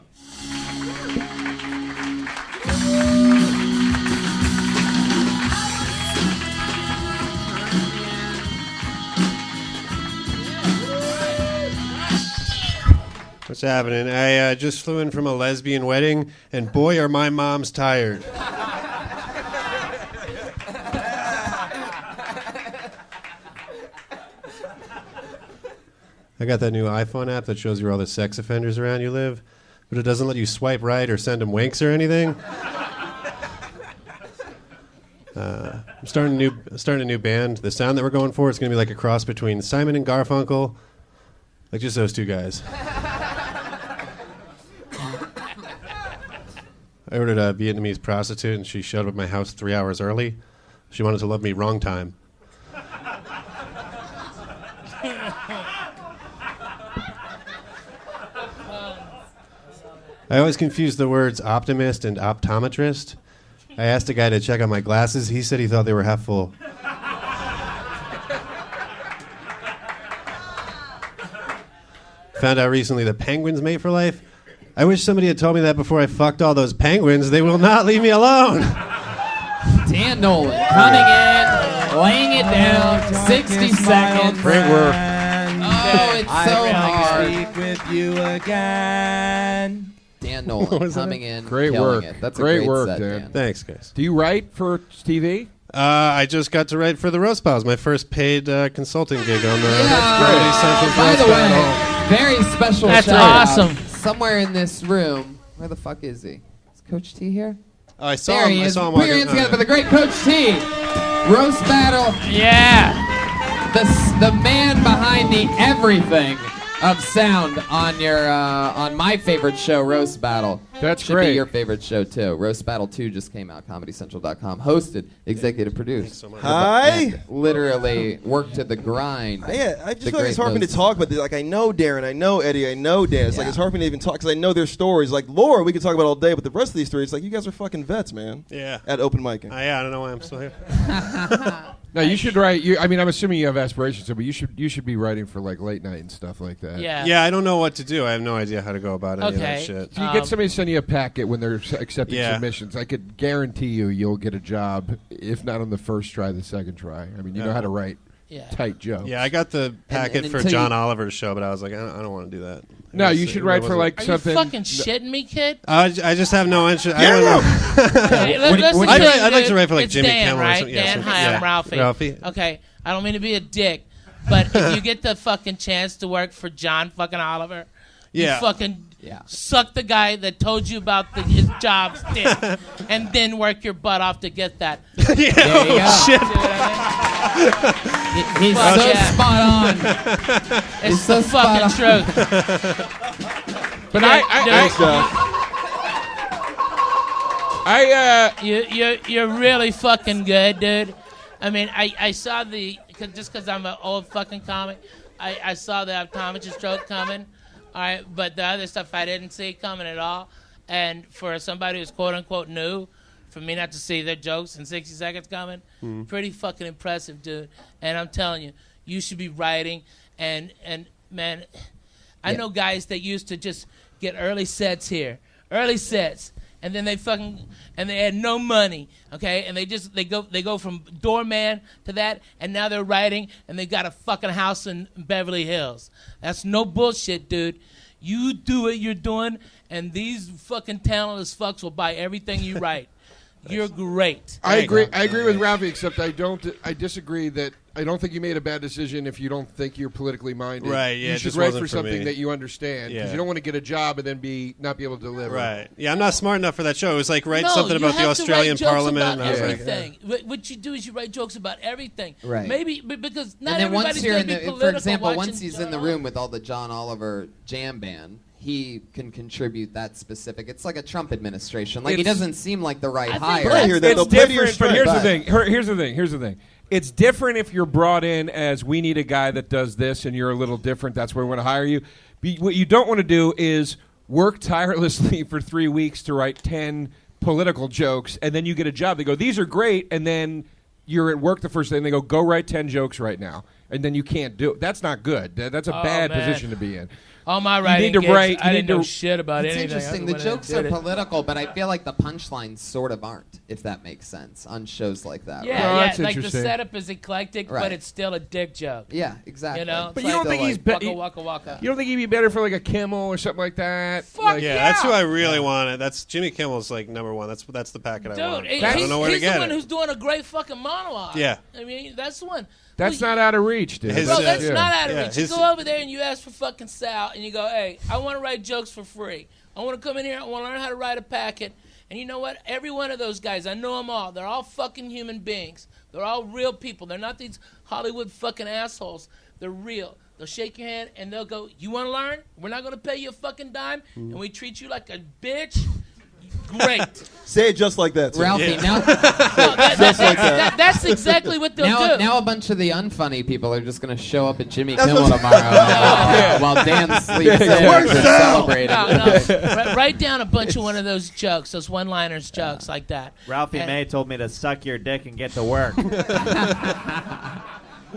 What's happening? I just flew in from a lesbian wedding, and boy, are my moms tired. I got that new iPhone app that shows you where all the sex offenders around you live, but it doesn't let you swipe right or send them winks or anything. I'm starting a new band. The sound that we're going for is going to be like a cross between Simon and Garfunkel, like just those two guys. I ordered a Vietnamese prostitute, and she showed up at my house 3 hours early. She wanted to love me wrong time. I always confuse the words optimist and optometrist. I asked a guy to check out my glasses. He said he thought they were half full. Found out recently that penguins mate for life. I wish somebody had told me that before I fucked all those penguins. They will not leave me alone. Dan Nolan coming in, laying it down, 60 seconds. Great work. Oh, it's so hard. Speak with you again. Dan Dan Nolan coming in, Great killing work. it. That's great a great work, set, Dan. Dan. Thanks, guys. Do you write for TV? I just got to write for the Roast Pals, my first paid consulting gig on the By the way, very special That's shout awesome. out. Somewhere in this room, where the fuck is he? Is Coach T here? Oh, I saw there him. he I is. saw him Put your walking. hands together for the great Coach T. Roast battle. Yeah. The man behind the everything of sound on your on my favorite show, Roast Battle. That's Should great. be your favorite show too. Roast Battle 2 just came out. ComedyCentral.com. Hosted, executive produced. So Hi. And literally worked to the grind. Yeah, I just The feel like it's great hard for me to Moses. talk about this. Like, I know Darren, I know Eddie, I know Dan. It's like it's hard for me to even talk because I know their stories. Like Laura, we could talk about all day, but the rest of these three, it's like you guys are fucking vets, man. Yeah. At open micing. Yeah, I don't know why I'm still here. No, you should write. I mean, I'm assuming you have aspirations, but you should be writing for like late night and stuff like that. Yeah. Yeah, I don't know what to do. I have no idea how to go about any of that shit. So you get somebody to send you a packet when they're accepting Yeah. submissions. I could guarantee you'll get a job, if not on the first try, the second try. I mean, you know how to write tight jokes. Yeah, I got the packet and for until John you- Oliver's show, but I was like, I don't want to do that. No, you should write for like Are something. you fucking shitting me, kid? I just have no interest. I don't know. Hey, listen to me, I'd like to dude. write for like It's Jimmy Dan, Kimmel or right? something. Yeah, Dan, something- hi, yeah. I'm Ralphie. Ralphie. Okay, I don't mean to be a dick, but if you get the fucking chance to work for John fucking Oliver, Yeah. you fucking suck the guy that told you about his job's dick, and then work your butt off to get that. There you go. Shit. He's Fuck so yeah. spot on. It's He's so the spot fucking on. truth. But you're really fucking good, dude. I mean, I saw just because I'm an old fucking comic, I saw the optometrist joke coming. All right, but the other stuff I didn't see coming at all. And for somebody who's quote unquote new, for me not to see their jokes in 60 seconds coming, pretty fucking impressive, dude. And I'm telling you, you should be writing. And man, I know guys that used to just get early sets, and then they had no money, okay, and they go from doorman to that, and now they're writing, and they got a fucking house in Beverly Hills. That's no bullshit, dude. You do what you're doing, and these fucking talentless fucks will buy everything you write. You're great. I agree with Ralphie, except I disagree that I don't think you made a bad decision if you don't think you're politically minded. Right, yeah, you it should just write wasn't for for something me. that you understand because Yeah. you don't want to get a job and then not be able to deliver. Right. Yeah, I'm not smart enough for that show. It was like write No, something you about the have to Australian write jokes Parliament. about and I was like, everything. What you do is you write jokes about everything. Right. Maybe because not And then once everybody's you're going in to the, be for political example, watching once he's in the John room with all the John Oliver jam band, he can contribute that specific. It's like a Trump administration. Like he It's- doesn't seem like the right I think hire. But I hear that It's they'll play to your different, but strength. here's the thing. Here's the thing. It's different if you're brought in as we need a guy that does this, and you're a little different. That's where we want to hire you. What you don't want to do is work tirelessly for 3 weeks to write 10 political jokes, and then you get a job. They go, these are great, and then you're at work the first day, and they go write 10 jokes right now, and then you can't do it. That's not good. That's a bad man. position to be in. All my writing need to gigs, write- I you didn't need know to- shit about It's anything. interesting. The jokes are political, but I feel like the punchlines sort of aren't, if that makes sense, on shows like that. Yeah, right? Oh, yeah. that's Like the interesting. setup is eclectic, Right. but it's still a dick joke. Yeah, exactly. You know, But It's you don't like think the, he's like, be- waka waka. You don't think he'd be better for like a Kimmel or something like that? Fuck yeah, that's who I really wanted. That's Jimmy Kimmel's like number one. That's the packet I want. Dude, I don't know where to he's get the one it. who's doing a great fucking monologue. Yeah. I mean, that's the one. That's Well, not out of reach, dude. His, Bro, that's yeah. not out of Yeah, reach. You his- go over there and you ask for fucking Sal, and you go, hey, I want to write jokes for free. I want to come in here. I want to learn how to write a packet. And you know what? Every one of those guys, I know them all. They're all fucking human beings. They're all real people. They're not these Hollywood fucking assholes. They're real. They'll shake your hand, and they'll go, you want to learn? We're not going to pay you a fucking dime, and we treat you like a bitch? Great. Say it just like that. Too. Ralphie, Yeah. now, That's exactly what they'll now, do. now a bunch of the unfunny people are just going to show up at Jimmy Kimmel tomorrow while Dan sleeps in Where's and Sal? celebrating. No. Write down a bunch of one of those jokes, those one-liners jokes like that. Ralphie And- May told me to suck your dick and get to work.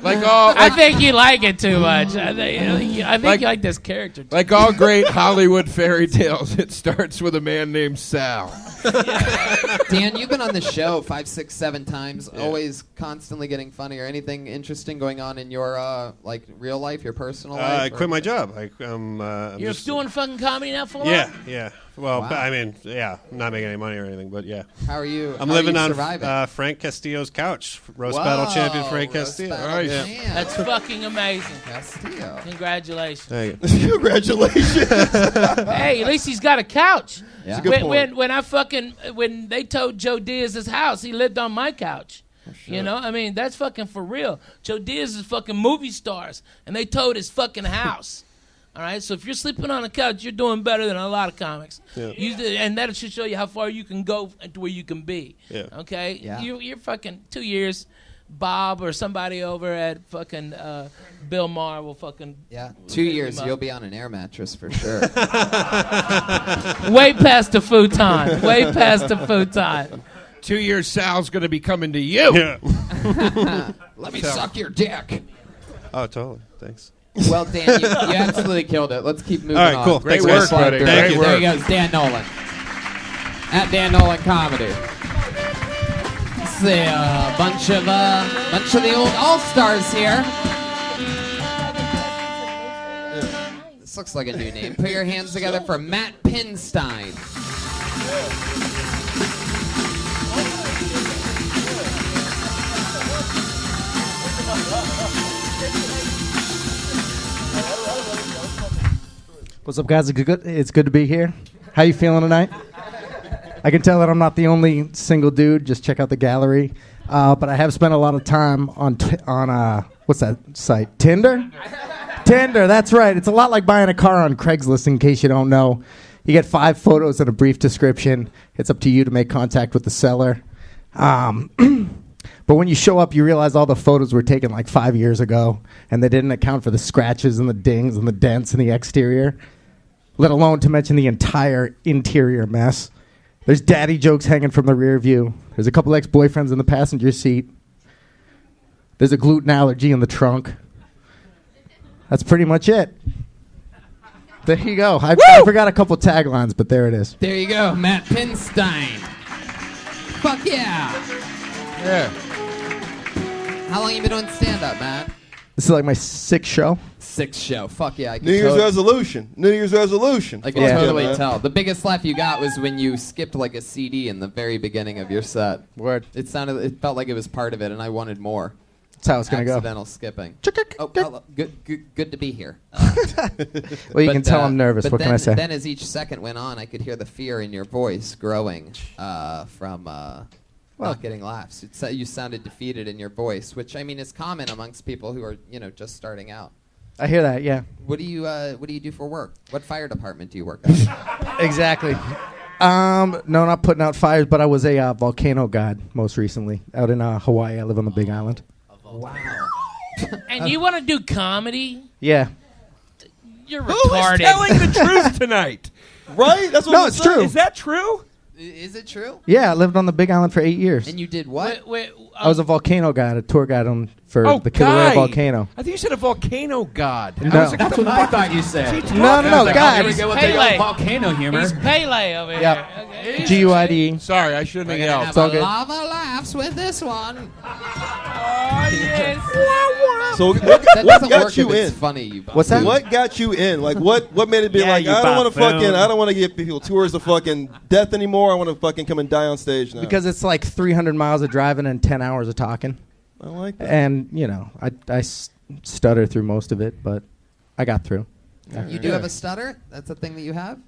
I think you like it too much. I think you like this character. Like all great Hollywood fairy tales, it starts with a man named Sal. Dan, you've been on the show 5, 6, 7 times, always constantly getting funnier. Anything interesting going on in your like real life, your personal life? I quit my job. I'm You're just, doing fucking comedy now for long? Yeah. Well, Wow. I mean, yeah, I'm not making any money or anything, but yeah. How are you? I'm how are living you on surviving? Frank Castillo's couch. Roast Whoa, battle champion Frank roast Castillo. battle Right. Yeah. champ. That's fucking amazing. Castillo. Congratulations. Thank you. Congratulations. Hey, at least he's got a couch. Yeah. When they towed Joe Diaz's house, he lived on my couch. You know, I mean, that's fucking for real. Joe Diaz is fucking movie stars, and they towed his fucking house. All right, so if you're sleeping on a couch, you're doing better than a lot of comics. Yeah. And that should show you how far you can go to where you can be. Yeah. Okay? Yeah. You're fucking 2 years. Bob or somebody over at fucking Bill Maher will fucking... Yeah, 2 years, you'll be on an air mattress for sure. Way past the futon. Way past the futon. 2 years, Sal's going to be coming to you. Yeah. Let me suck your dick. Oh, totally. Thanks. Well, Dan, you absolutely killed it. Let's keep moving All right, on. cool. Great Thanks, work, guys. buddy. Thank Great you. work. There you go. It's Dan Nolan. At Dan Nolan Comedy. See a bunch of the old all-stars here. This looks like a new name. Put your hands together for Matt Pinstein. What's up, guys? It's good to be here. How you feeling tonight? I can tell that I'm not the only single dude. Just check out the gallery. But I have spent a lot of time on what's that site? Tinder? Tinder, that's right. It's a lot like buying a car on Craigslist, in case you don't know. You get 5 photos and a brief description. It's up to you to make contact with the seller. But when you show up, you realize all the photos were taken like 5 years ago, and they didn't account for the scratches and the dings and the dents in the exterior, let alone to mention the entire interior mess. There's daddy jokes hanging from the rear view. There's a couple ex-boyfriends in the passenger seat. There's a gluten allergy in the trunk. That's pretty much it. There you go. I forgot a couple taglines, but there it is. There you go, Matt Pinstein. Fuck yeah. Yeah. How long you been doing stand-up, Matt? This is like my 6th show. 6th show. Fuck yeah. I can New Year's resolution. New Year's resolution. I can Yeah. totally man. tell. The biggest laugh you got was when you skipped like a CD in the very beginning of your set. Word. It felt like it was part of it, and I wanted more. That's how it's going to go. Accidental skipping. Oh, hello. Good to be here. Well, you can tell I'm nervous. But What then, can I say? Then as each second went on, I could hear the fear in your voice growing from not getting laughs. You sounded defeated in your voice, which, I mean, is common amongst people who are, just starting out. I hear that, yeah. What do you do for work? What fire department do you work at? Exactly. No, not putting out fires, but I was a volcano guide most recently out in Hawaii. I live on the Big Island. Wow. And you want to do comedy? Yeah. You're Who retarded. is telling the truth tonight? Right? That's what No, I'm it's saying. true. Is that true? Is it true? Yeah, I lived on the Big Island for 8 years. And you did what? I was a volcano guide, a tour guide for the Kilauea guide. volcano. I think you said a volcano god. No. I was like, That's what I thought you said. No, guys. Here we go with the Pele. old volcano humor. He's Pele over Yep. here. Okay. GUIDE. Sorry, I shouldn't have We're yelled. gonna have all a good. lava laughs with this one. Oh, yes. So what That doesn't got work you if it's in? funny. You What's that? What got you in? Like what made it be Yeah, like you I don't want to buffoon. I don't want to give people tours of fucking death anymore. I want to fucking come and die on stage now. Because it's like 300 miles of driving and 10 hours of talking. I like that. And, I stutter through most of it, but I got through. You do have a stutter? That's a thing that you have?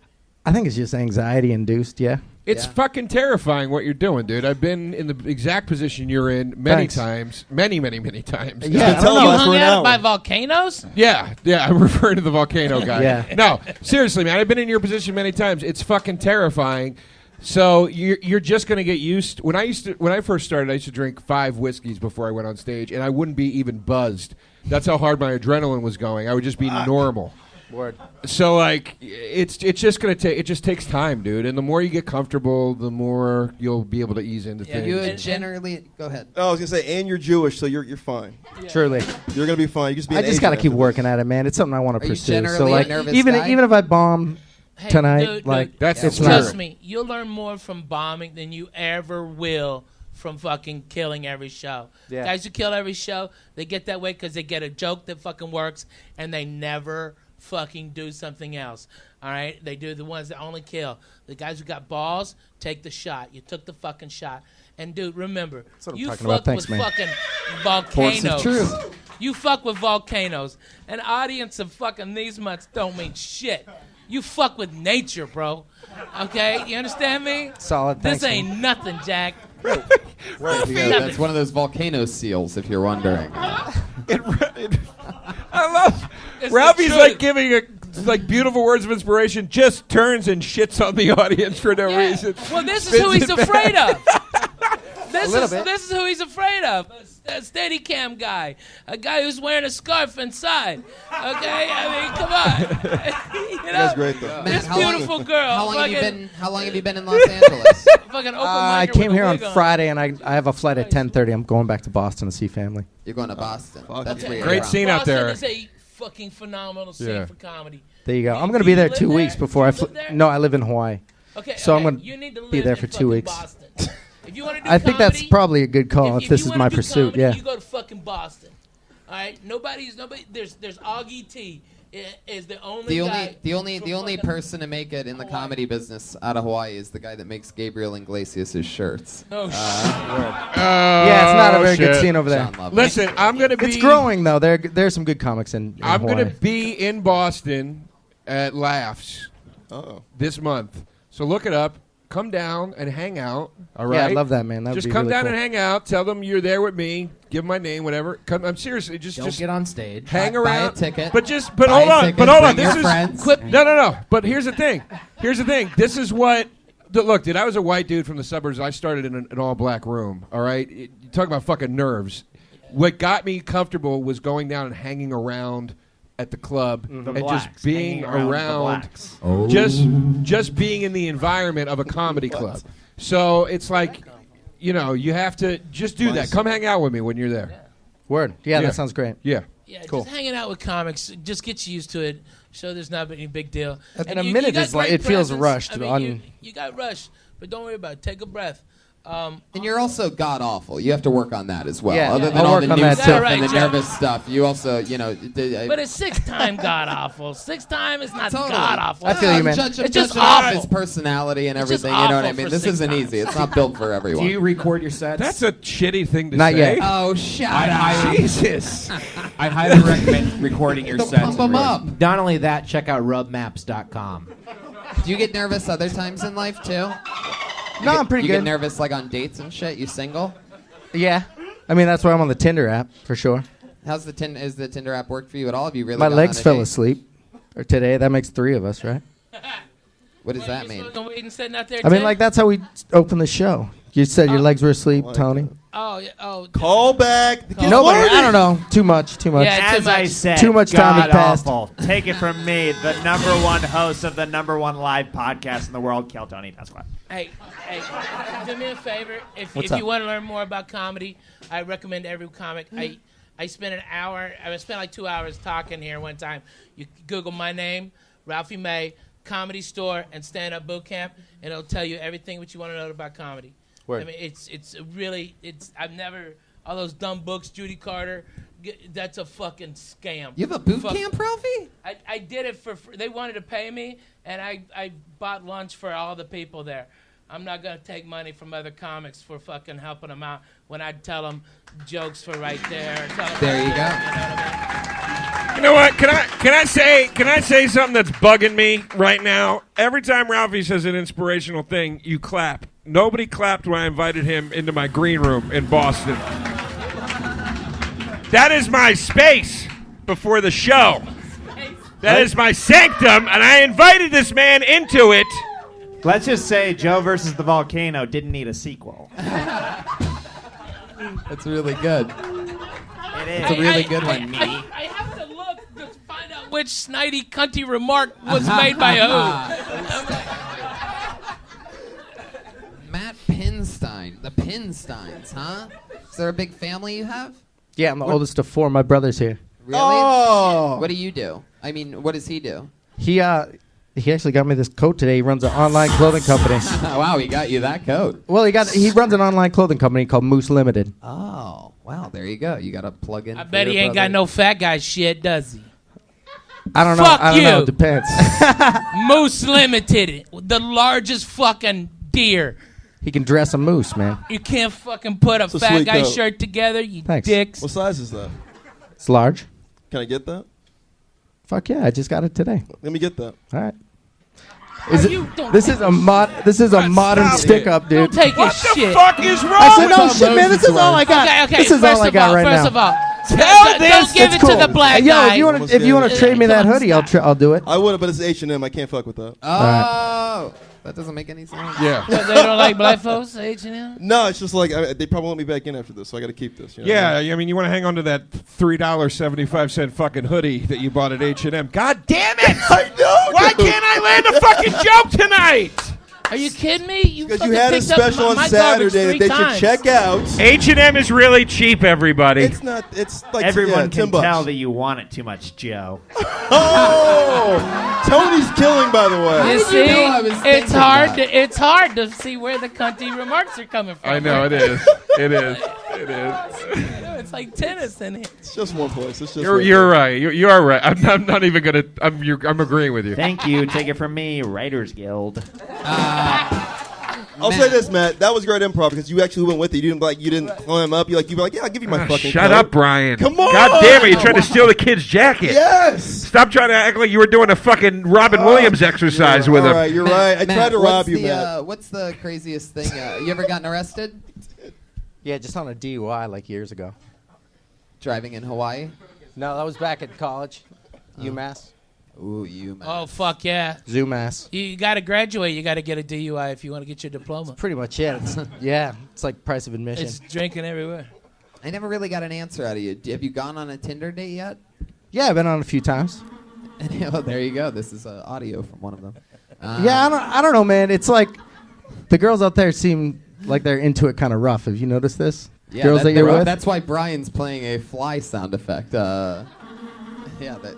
I think it's just anxiety induced, yeah. It's Yeah. fucking terrifying what you're doing, dude. I've been in the exact position you're in many Thanks. times. Many times. Yeah, been telling You us for hung an out hour. by volcanoes? Yeah, I'm referring to the volcano guy. Yeah. No, seriously, man. I've been in your position many times. It's fucking terrifying. So you're just gonna get used. When I first started, I used to drink 5 whiskeys before I went on stage, and I wouldn't be even buzzed. That's how hard my adrenaline was going. I would just be normal. Word. So like, it's just gonna take. It just takes time, dude. And the more you get comfortable, the more you'll be able to ease into things. You generally... Go ahead. Oh, I was gonna say, and you're Jewish, so you're fine. Truly. You're gonna be fine. You just be. I an just Asian got to keep after working at it, man. It's something I want Are to you pursue. generally So a like, nervous even guy? if I bomb Hey, tonight, dude, like That's it's the not. Trust me, you'll learn more from bombing than you ever will from fucking killing every show. Yeah. Guys who kill every show, they get that way because they get a joke that fucking works, and they never fucking do something else. All right? They do the ones that only kill. The guys who got balls, take the shot. You took the fucking shot. And, dude, remember, you fuck with fucking volcanoes. You fuck with volcanoes. An audience of fucking these mutts don't mean shit. You fuck with nature, bro. Okay? You understand me? Solid. This Thanks, ain't man. nothing, Jack. That's one of those volcano seals, if you're wondering. I love Ralphie's like giving beautiful words of inspiration, just turns and shits on the audience for no reason. Well, this is who he's afraid of. This is who he's afraid of. A steady cam guy. A guy who's wearing a scarf inside. Okay? I mean, come on. You know? That's great, though. This beautiful girl. How long have you been in Los Angeles? I came here on Friday, and I have a flight at 10:30. I'm going back to Boston to see family. You're going to Boston. That's where you're great from. scene out there. Boston is a fucking phenomenal scene for comedy. There you go. I'm going to be there 2 weeks before I fly. No, I live in Hawaii. Okay, so I'm you going need to to be live there in for 2 fucking weeks. Boston. If you want to do I think that's comedy, probably a good call if this you is wanna my do pursuit. comedy, Yeah. You go to fucking Boston. All right? Nobody. There's Augie T. Is the only guy. The only person to make it in the comedy business out of Hawaii is the guy that makes Gabriel Iglesias' shirts. Oh, yeah, it's not a very good scene over there. Listen, I'm going to be... It's growing, though. There's some good comics in I'm Hawaii. going to be in Boston at Laughs this month. So look it up. Come down and hang out. All right. Yeah, I love that, man. That would just be come really down cool. and hang out. Tell them you're there with me. Give them my name, whatever. Come. I'm seriously just get on stage. Hang Buy around. a ticket. But just Buy hold a on. ticket, But hold on. bring This your is friends. no. But here's the thing. This is what. Look, dude. I was a white dude from the suburbs. I started in an all-black room. All right. You talk about fucking nerves. What got me comfortable was going down and hanging around at the club and blacks, just being hanging around with the around, blacks. just being in the environment of a comedy club. So it's like, you have to just do that. Come hang out with me when you're there. Word. Yeah, that sounds great. Yeah. Yeah, cool. just hanging out with comics just gets you used to it. Show there's not any big deal. And a minute is like it feels rushed. I mean, you got rushed, but don't worry about it. Take a breath. And you're also god awful. You have to work on that as well. Yeah, Other than I'll all work the on new that stuff too. and the Right, Jeff. nervous stuff, you also, But it's 6-time god awful. 6-time is not Totally. god awful. I feel you, man. It's just Judging awful. his personality and It's just everything. You know what I awful mean? for This 6 isn't times. easy. It's not built for everyone. Do you record your sets? That's a shitty thing to Not say. yet. Oh, shut up. Jesus. I highly recommend recording your Don't sets. pump 'em up. Not only that, check out rubmaps.com. Do you get nervous other times in life too? No, I'm pretty You good. get nervous like on dates and shit? You single? Yeah. I mean, that's why I'm on the Tinder app for sure. How's is the Tinder app work for you at all? Have you really My gone legs on a fell date? asleep. Or today, that makes 3 of us, right? What does that mean? Waiting, sitting out there, I mean, Tim? like that's how we open the show. You said your legs were asleep, Tony. Oh, yeah. Oh, Call back. The kid's Nobody. learning. I don't know. Too much. Yeah, As I said, Too much time god had passed. awful. Take it from me, the #1 host of the #1 live podcast in the world, Kill Tony. That's what. Hey, do me a favor. If What's you up? want to learn more about comedy, I recommend every comic. I spent an hour. I spent like 2 hours talking here one time. You Google my name, Ralphie May, Comedy Store, and Stand Up Boot Camp, and it'll tell you everything what you want to know about comedy. Word. I mean, it's really I've never all those dumb books, Judy Carter. That's a fucking scam. You have a boot camp, Ralphie? I did it for free. They wanted to pay me, and I bought lunch for all the people there. I'm not going to take money from other comics for fucking helping them out when I tell them jokes for right there. There you go. You know what? Can I say something that's bugging me right now? Every time Ralphie says an inspirational thing, you clap. Nobody clapped when I invited him into my green room in Boston. That is my space before the show. That is my sanctum, and I invited this man into it. Let's just say Joe versus the Volcano didn't need a sequel. That's really good. It is. It's a really good one. I have to look to find out which snidey cunty remark was made by who. Matt Pinstein. The Pinsteins, huh? Is there a big family you have? Yeah, I'm the oldest of 4. My brother's here. Really? Oh. What do you do? I mean, what does he do? He actually got me this coat today. He runs an online clothing company. Wow, he got you that coat. Well, he runs an online clothing company called Moose Limited. Oh, wow, there you go. You got to plug in. I bet he ain't got no fat guy shit, does he? I don't know. Fuck I don't you. know. It depends. Moose Limited, the largest fucking deer. He can dress a moose, man. You can't fucking put a It's a fat sweet guy coat. shirt together, you Thanks. dicks. What size is that? It's large. Can I get that? Fuck yeah! I just got it today. Let me get that. All right. This is a modern stick up, dude. Don't take What his the shit. fuck is wrong I said, with no you? shit, man. This is all I got. Okay, This is first all I of got all, right first now. of all, Tell this. don't give it to the black Yo, guy. if you want to trade me that hoodie, I'll do it. I would, but it's H&M. I can't fuck with that. Oh, that doesn't make any sense. Yeah. What, they don't like black folks, H&M? No, it's just like they probably want me back in after this, so I got to keep this. You know Yeah, I mean, you want to hang on to that $3.75 fucking hoodie that you bought at H&M. God damn it! I know. Why can't I land a fucking joke tonight? Are you kidding me? You Because fucking you had a picked up special on my garbage Saturday that 3 they times. should check out. H&M is really cheap, everybody. It's not. It's like Everyone $10 can tell that you want it too much, Joe. Oh, Tony's killing, by the way. You did see, you know I was it's thinking hard. that? It's hard to see where the cunty remarks are coming from. I know, right? it is. It is. It is. It's like tennis in here. It's just one place. It's just You're right. You are right. I'm not even gonna. I'm agreeing with you. Thank you. Take it from me, Writers Guild. I'll say this, Matt. That was great improv because you actually went with it. You didn't climb up. You were like, yeah, I'll give you my fucking. Shut coat. up, Brian. Come on. God damn it! You tried to steal the kid's jacket. Yes. Stop trying to act like you were doing a fucking Robin Williams exercise with him. All right, you're right. I tried to rob you, Matt. What's the craziest thing? You ever gotten arrested? Yeah, just on a DUI like years ago. Driving in Hawaii? No, that was back at college, UMass. Ooh, UMass. Oh fuck yeah! Zoomass. You got to graduate. You got to get a DUI if you want to get your diploma. Pretty much it. Yeah, it's like price of admission. It's drinking everywhere. I never really got an answer out of you. Have you gone on a Tinder date yet? Yeah, I've been on a few times. Oh, there you go. This is audio from one of them. Yeah, I don't know, man. It's like the girls out there seem like they're into it kind of rough. Have you noticed this? Yeah, girls that you're with? That's why Brian's playing a fly sound effect. Yeah, they have it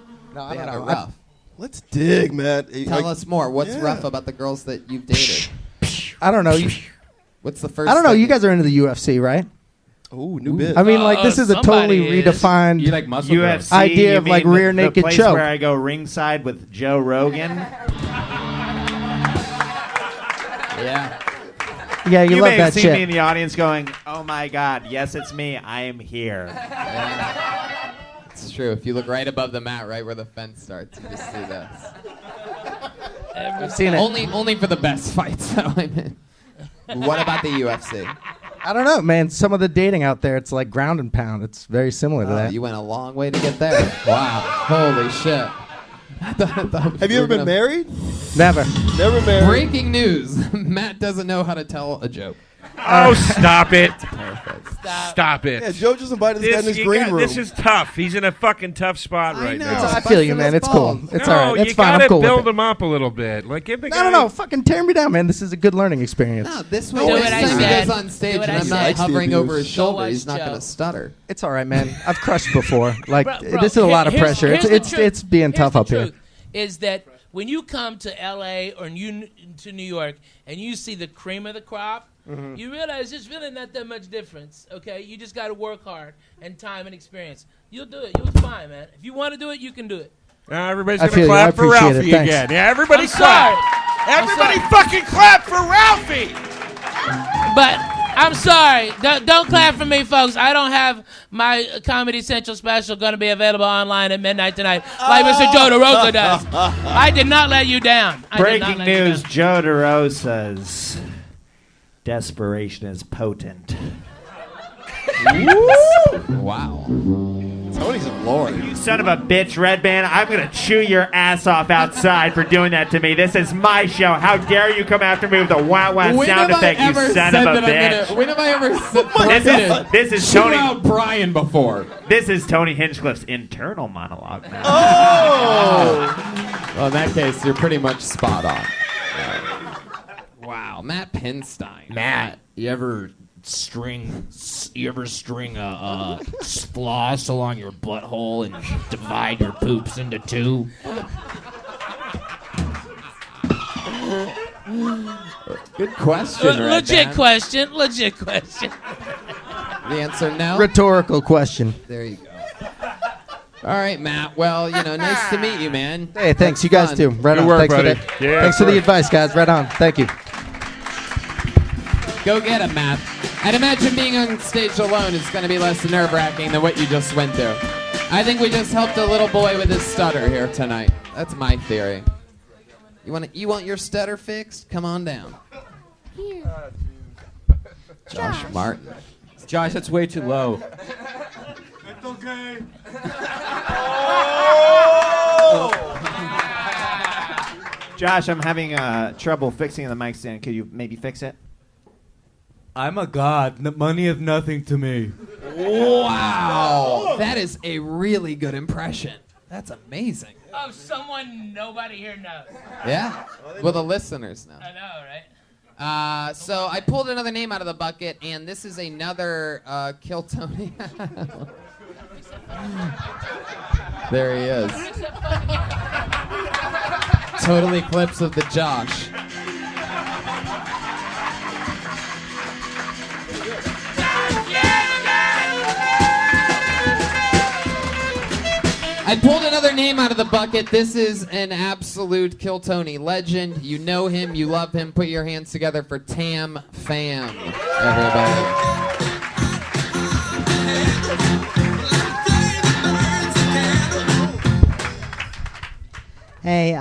rough. Let's dig, Matt. Tell us more. What's rough about the girls that you've dated? I don't know. What's the first? I don't know. thing You guys are into the UFC, right? Oh, new bit. I mean, like this is a totally redefined You like muscle UFC, idea you of like mean rear the naked place choke. where I go ringside with Joe Rogan. Yeah. Yeah, you love may that have seen shit. me in the audience going, "Oh my God, yes, it's me. I am here." It's true. If you look right above the mat, right where the fence starts, you just see this. I've seen it. Only for the best fights. So I'm in. What about the UFC? I don't know, man. Some of the dating out there, it's like ground and pound. It's very similar to that. You went a long way to get there. Wow. Holy shit. Have you ever been married? Never. Never married. Breaking news. Matt doesn't know how to tell a joke. Oh, stop it. Perfect. Stop it. Yeah, Joe just invited this guy in his green room. This is tough. He's in a fucking tough spot right now. I feel you, man. It's cool. It's all right. It's you fine. gotta I'm cool build with it. him up a little bit. Like, give the guy. I don't know. Fucking tear me down, man. This is a good learning experience. No, this Do way, what next I time he said. goes on stage Do what and I I'm said. not hovering over his Go shoulder, watch he's not Joe. going to stutter. It's all right, man. I've crushed before. Like Bro, this is a lot of here's- pressure. here's It's the truth. it's being Here's tough the up here. truth, is that when you come to LA or to New York and you see the cream of the crop, you realize there's really not that much difference. Okay, you just got to work hard and time and experience. You'll do it. You'll be fine, man. If you want to do it, you can do it. Everybody's I gonna feel you. I clap for appreciate it. Ralphie Thanks. again. Yeah, everybody I'm clap. sorry. Everybody fucking clap for Ralphie. But I'm sorry. Don't clap for me, folks. I don't have my Comedy Central special going to be available online at midnight tonight like Mr. Joe DeRosa does. I did not let you down. Breaking news: Joe DeRosa's desperation is potent. Wow. Tony's a lord. You son of a bitch, Red Band. I'm going to chew your ass off outside for doing that to me. This is my show. How dare you come after me with a wow wow sound effect, you son of a bitch. When have I ever said This is Chew Tony. out Brian before. This is Tony Hinchcliffe's internal monologue. Now. Oh! Well, in that case, you're pretty much spot on. Wow. Matt Pinstein. Matt, you ever string a floss along your butthole and divide your poops into two? Good question, Red Legit Band. question. Legit question. The answer no? Rhetorical question. There you go. All right, Matt. Well, nice to meet you, man. Hey, thanks. You guys too. Right Good on. work, Thanks buddy. for that. Yeah, thanks for the sure. advice, guys. Right on. Thank you. Go get him, Matt. I'd imagine being on stage alone is going to be less nerve-wracking than what you just went through. I think we just helped a little boy with his stutter here tonight. That's my theory. You want your stutter fixed? Come on down. Here. Josh Martin. Josh, that's way too low. It's okay. Josh, I'm having trouble fixing the mic stand. Could you maybe fix it? I'm a god. Money is nothing to me. Wow. That is a really good impression. That's amazing. Oh, someone nobody here knows. Yeah? Well, the listeners know. I know, right? So I pulled another name out of the bucket, and this is another Kill Tony. There he is. Total eclipse of the Josh. I pulled another name out of the bucket. This is an absolute Kill Tony legend. You know him, you love him. Put your hands together for Tam Fam, everybody. Hey,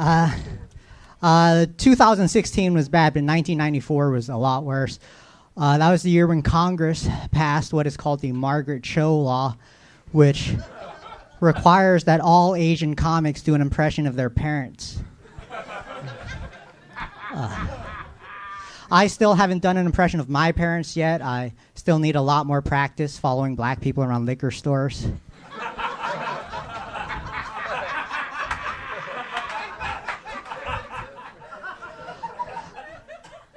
2016 was bad, but 1994 was a lot worse. That was the year when Congress passed what is called the Margaret Cho Law, which requires that all Asian comics do an impression of their parents. I still haven't done an impression of my parents yet. I still need a lot more practice following black people around liquor stores.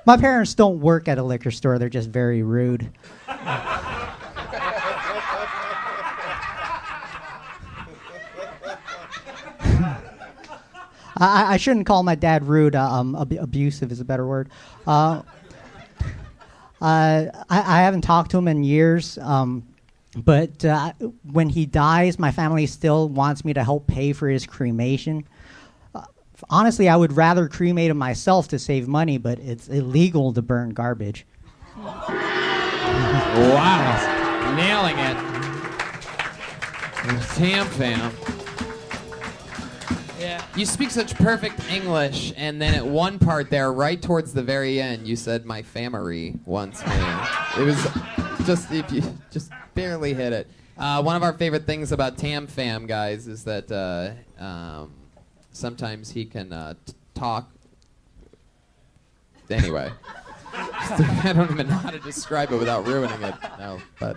My parents don't work at a liquor store. They're just very rude. I shouldn't call my dad rude. Abusive is a better word. I haven't talked to him in years, but when he dies, my family still wants me to help pay for his cremation. Honestly, I would rather cremate him myself to save money, but it's illegal to burn garbage. Wow. Nailing it. Tam Fam. Yeah. You speak such perfect English, and then at one part there, right towards the very end, you said "my family" once more. It was just if you just barely hit it. One of our favorite things about Tam Fam, guys, is that sometimes he can talk. Anyway, I don't even know how to describe it without ruining it. No, but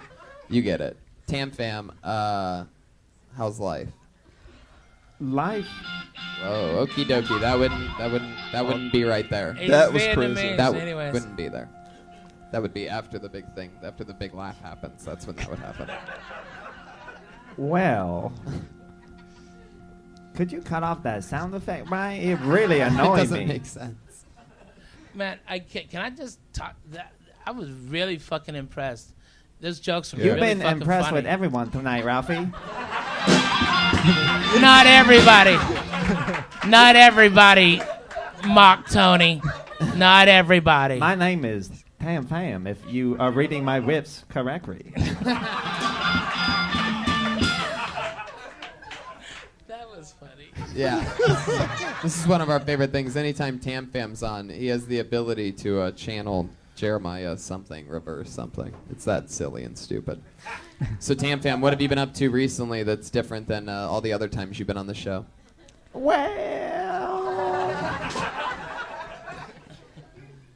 you get it. Tam Fam, how's life? Life. Whoa, okie dokie. That wouldn't be right there. That was crazy. That anyways. wouldn't be there. That would be after the big thing, after the big laugh happens. That's when that would happen. Well, could you cut off that sound effect, Brian? It really annoyed It doesn't me. make sense. Man, can I just talk? I was really fucking impressed. Those jokes were You've really been fucking impressed funny. with everyone tonight, Ralphie. Not everybody. Not everybody, Mock Tony. Not everybody. My name is Tam Fam, if you are reading my whips correctly. That was funny. Yeah. This is one of our favorite things. Anytime Tam Fam's on, he has the ability to channel Jeremiah something, reverse something. It's that silly and stupid. So Tam Fam, what have you been up to recently that's different than all the other times you've been on the show? Well,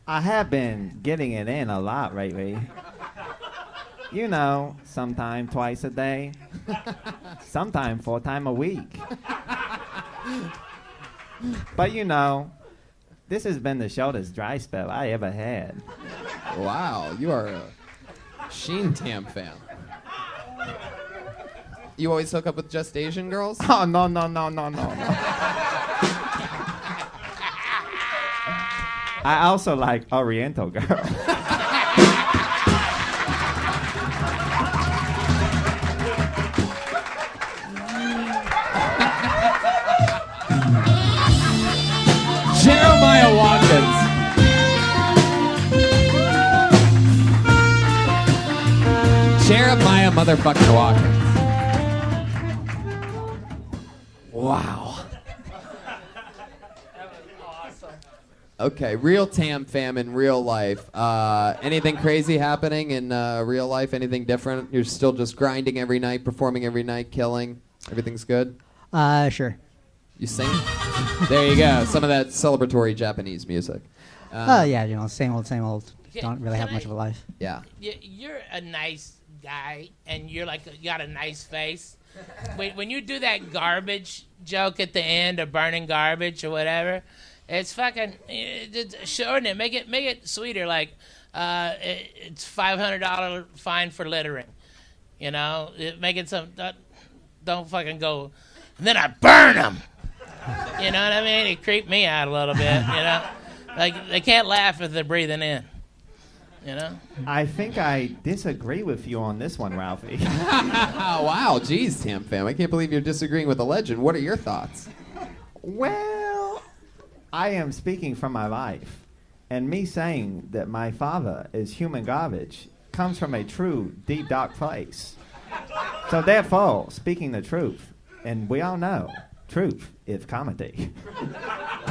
I have been getting it in a lot lately. You know, sometime twice a day, sometime 4 times a week. But you know, this has been the shortest dry spell I ever had. Wow, you are a Sheen Tam Fam. You always hook up with just Asian girls? Oh, no. I also like Oriental girls. Jeremiah motherfucking Walker. Wow. Okay, real Tam Fam in real life. Anything crazy happening in real life? Anything different? You're still just grinding every night, performing every night, killing? Everything's good? Sure. You sing? There you go. Some of that celebratory Japanese music. Yeah, same old. Don't really have much of a life. Yeah. You're a nice guy, and you got a nice face. When you do that garbage joke at the end of burning garbage or whatever, it's fucking shorten it, make it sweeter. Like it's $500 fine for littering. Make it some. Don't fucking go. And then I burn them. You know what I mean? It creeped me out a little bit. Like they can't laugh if they're breathing in. I think I disagree with you on this one, Ralphie. Wow, geez, Tam Fam. I can't believe you're disagreeing with a legend. What are your thoughts? Well, I am speaking from my life. And me saying that my father is human garbage comes from a true, deep, dark place. So therefore, speaking the truth, and we all know, truth is comedy.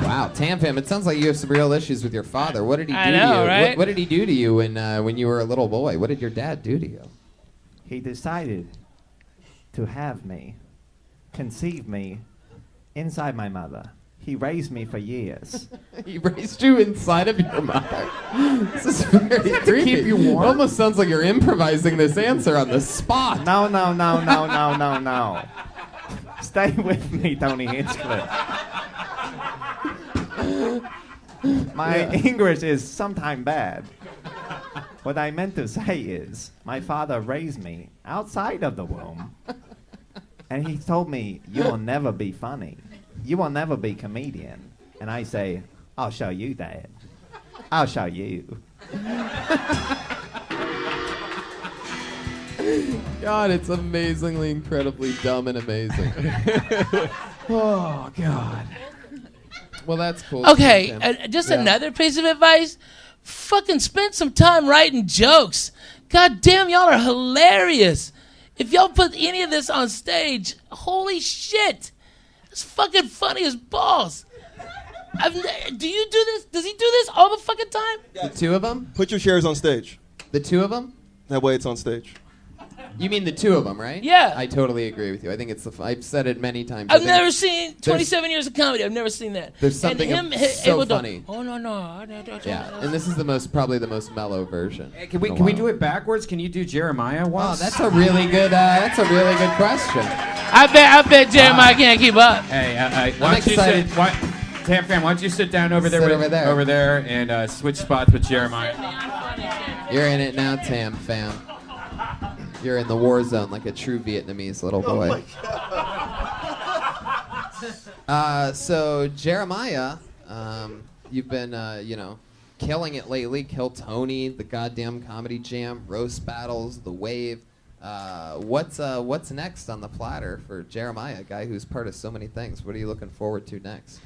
Wow, Tam Fam, it sounds like you have some real issues with your father. What did he do I know, to you? right? What did he do to you when you were a little boy? What did your dad do to you? He decided to have me, conceive me, inside my mother. He raised me for years. He raised you inside of your mother? This is very creepy. Keep you warm? It almost sounds like you're improvising this answer on the spot. No. Stay with me, Tony Hinchcliffe. My English is sometimes bad. What I meant to say is, my father raised me outside of the womb, and he told me, you will never be funny. You will never be comedian. And I say, I'll show you, Dad. I'll show you. God, it's amazingly, incredibly dumb and amazing. Oh, God. Well, that's cool. Okay, just another piece of advice. Fucking spend some time writing jokes. God damn, y'all are hilarious. If y'all put any of this on stage, holy shit. It's fucking funny as balls. Do you do this? Does he do this all the fucking time? The two of them? Put your chairs on stage. The two of them? That way it's on stage. You mean the two of them, right? Yeah. I totally agree with you. I think it's I've said it many times. I've never seen 27 years of comedy. I've never seen that. There's something and him so able funny. To, oh no. Yeah, and this is probably the most mellow version. Hey, can we do it backwards? Can you do Jeremiah once? Oh, that's a really good. That's a really good question. I bet Jeremiah can't keep up. Hey, I'm excited. Tam Fam, why don't you sit down over there? Over there, and switch spots with Jeremiah. You're in it now, Tam Fam. You're in the war zone like a true Vietnamese little boy. So Jeremiah, you've been, killing it lately. Kill Tony, the goddamn comedy jam, roast battles, the wave. What's next on the platter for Jeremiah, a guy who's part of so many things? What are you looking forward to next?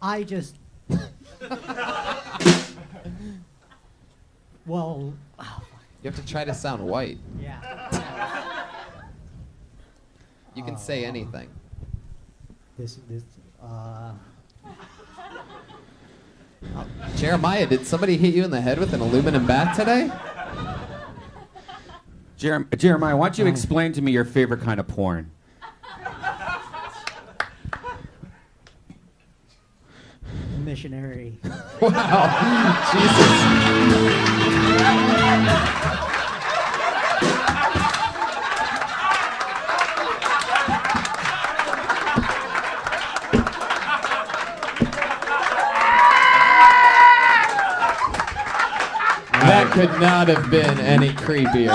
I just. Well. You have to try to sound white. Yeah. You can say anything. Jeremiah, did somebody hit you in the head with an aluminum bat today? Jeremiah, why don't you explain to me your favorite kind of porn? Missionary. Wow. Jesus. That could not have been any creepier.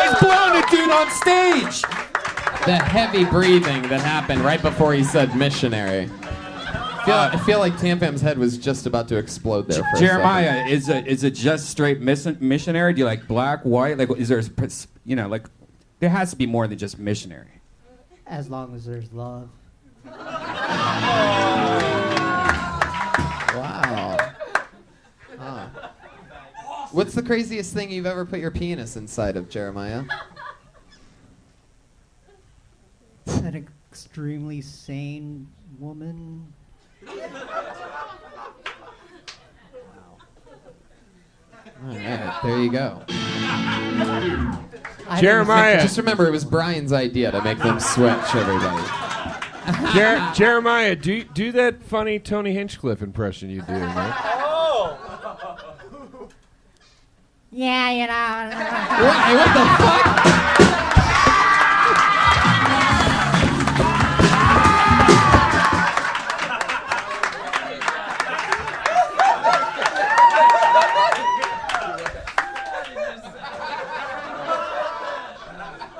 He's blowing a dude on stage. The heavy breathing that happened right before he said missionary. I feel like Tam Fam's head was just about to explode there for Jeremiah, is it just straight missionary? Do you like black, white? Like, is there, like, there has to be more than just missionary. As long as there's love. Wow. What's the craziest thing you've ever put your penis inside of, Jeremiah? An extremely sane woman. All right, there you go. Jeremiah. Just remember, it was Brian's idea to make them switch, everybody. Jeremiah, do that funny Tony Hinchcliffe impression you do, man. Yeah, you know. What the fuck?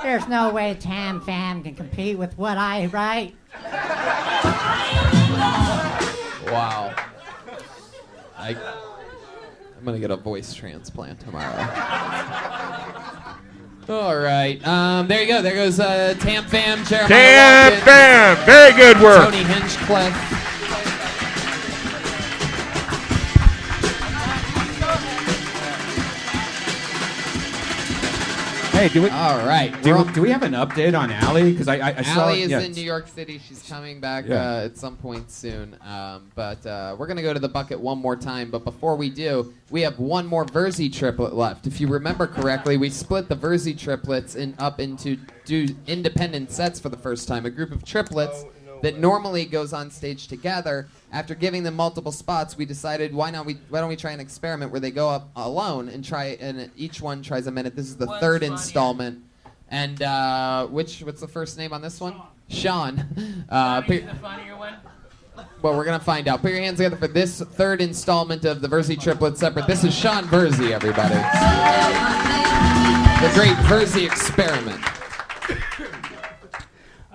There's no way Tam Fam can compete with what I write. Wow. I'm gonna get a voice transplant tomorrow. All right. There you go. There goes Tam Fam, Jeremiah Tam Watkins, Fam, very good work. Tony Hinchcliffe. Hey, do we? All right. Do we have an update on Allie? Because I saw. Allie is yeah, in New York City. She's coming back Yeah. at some point soon. But we're going to go to the bucket one more time. But before we do, we have one more Verzi triplet left. If you remember correctly, we split the Verzi triplets up into independent sets for the first time. A group of triplets that normally goes on stage together. After giving them multiple spots, we decided why don't we try an experiment where they go up alone and each one tries a minute. This is the third installment. And what's the first name on this one? Sean. The funnier one? Well, we're gonna find out. Put your hands together for this third installment of the Verzi triplet separate. This is Sean Verzi, everybody. The great Verzi experiment.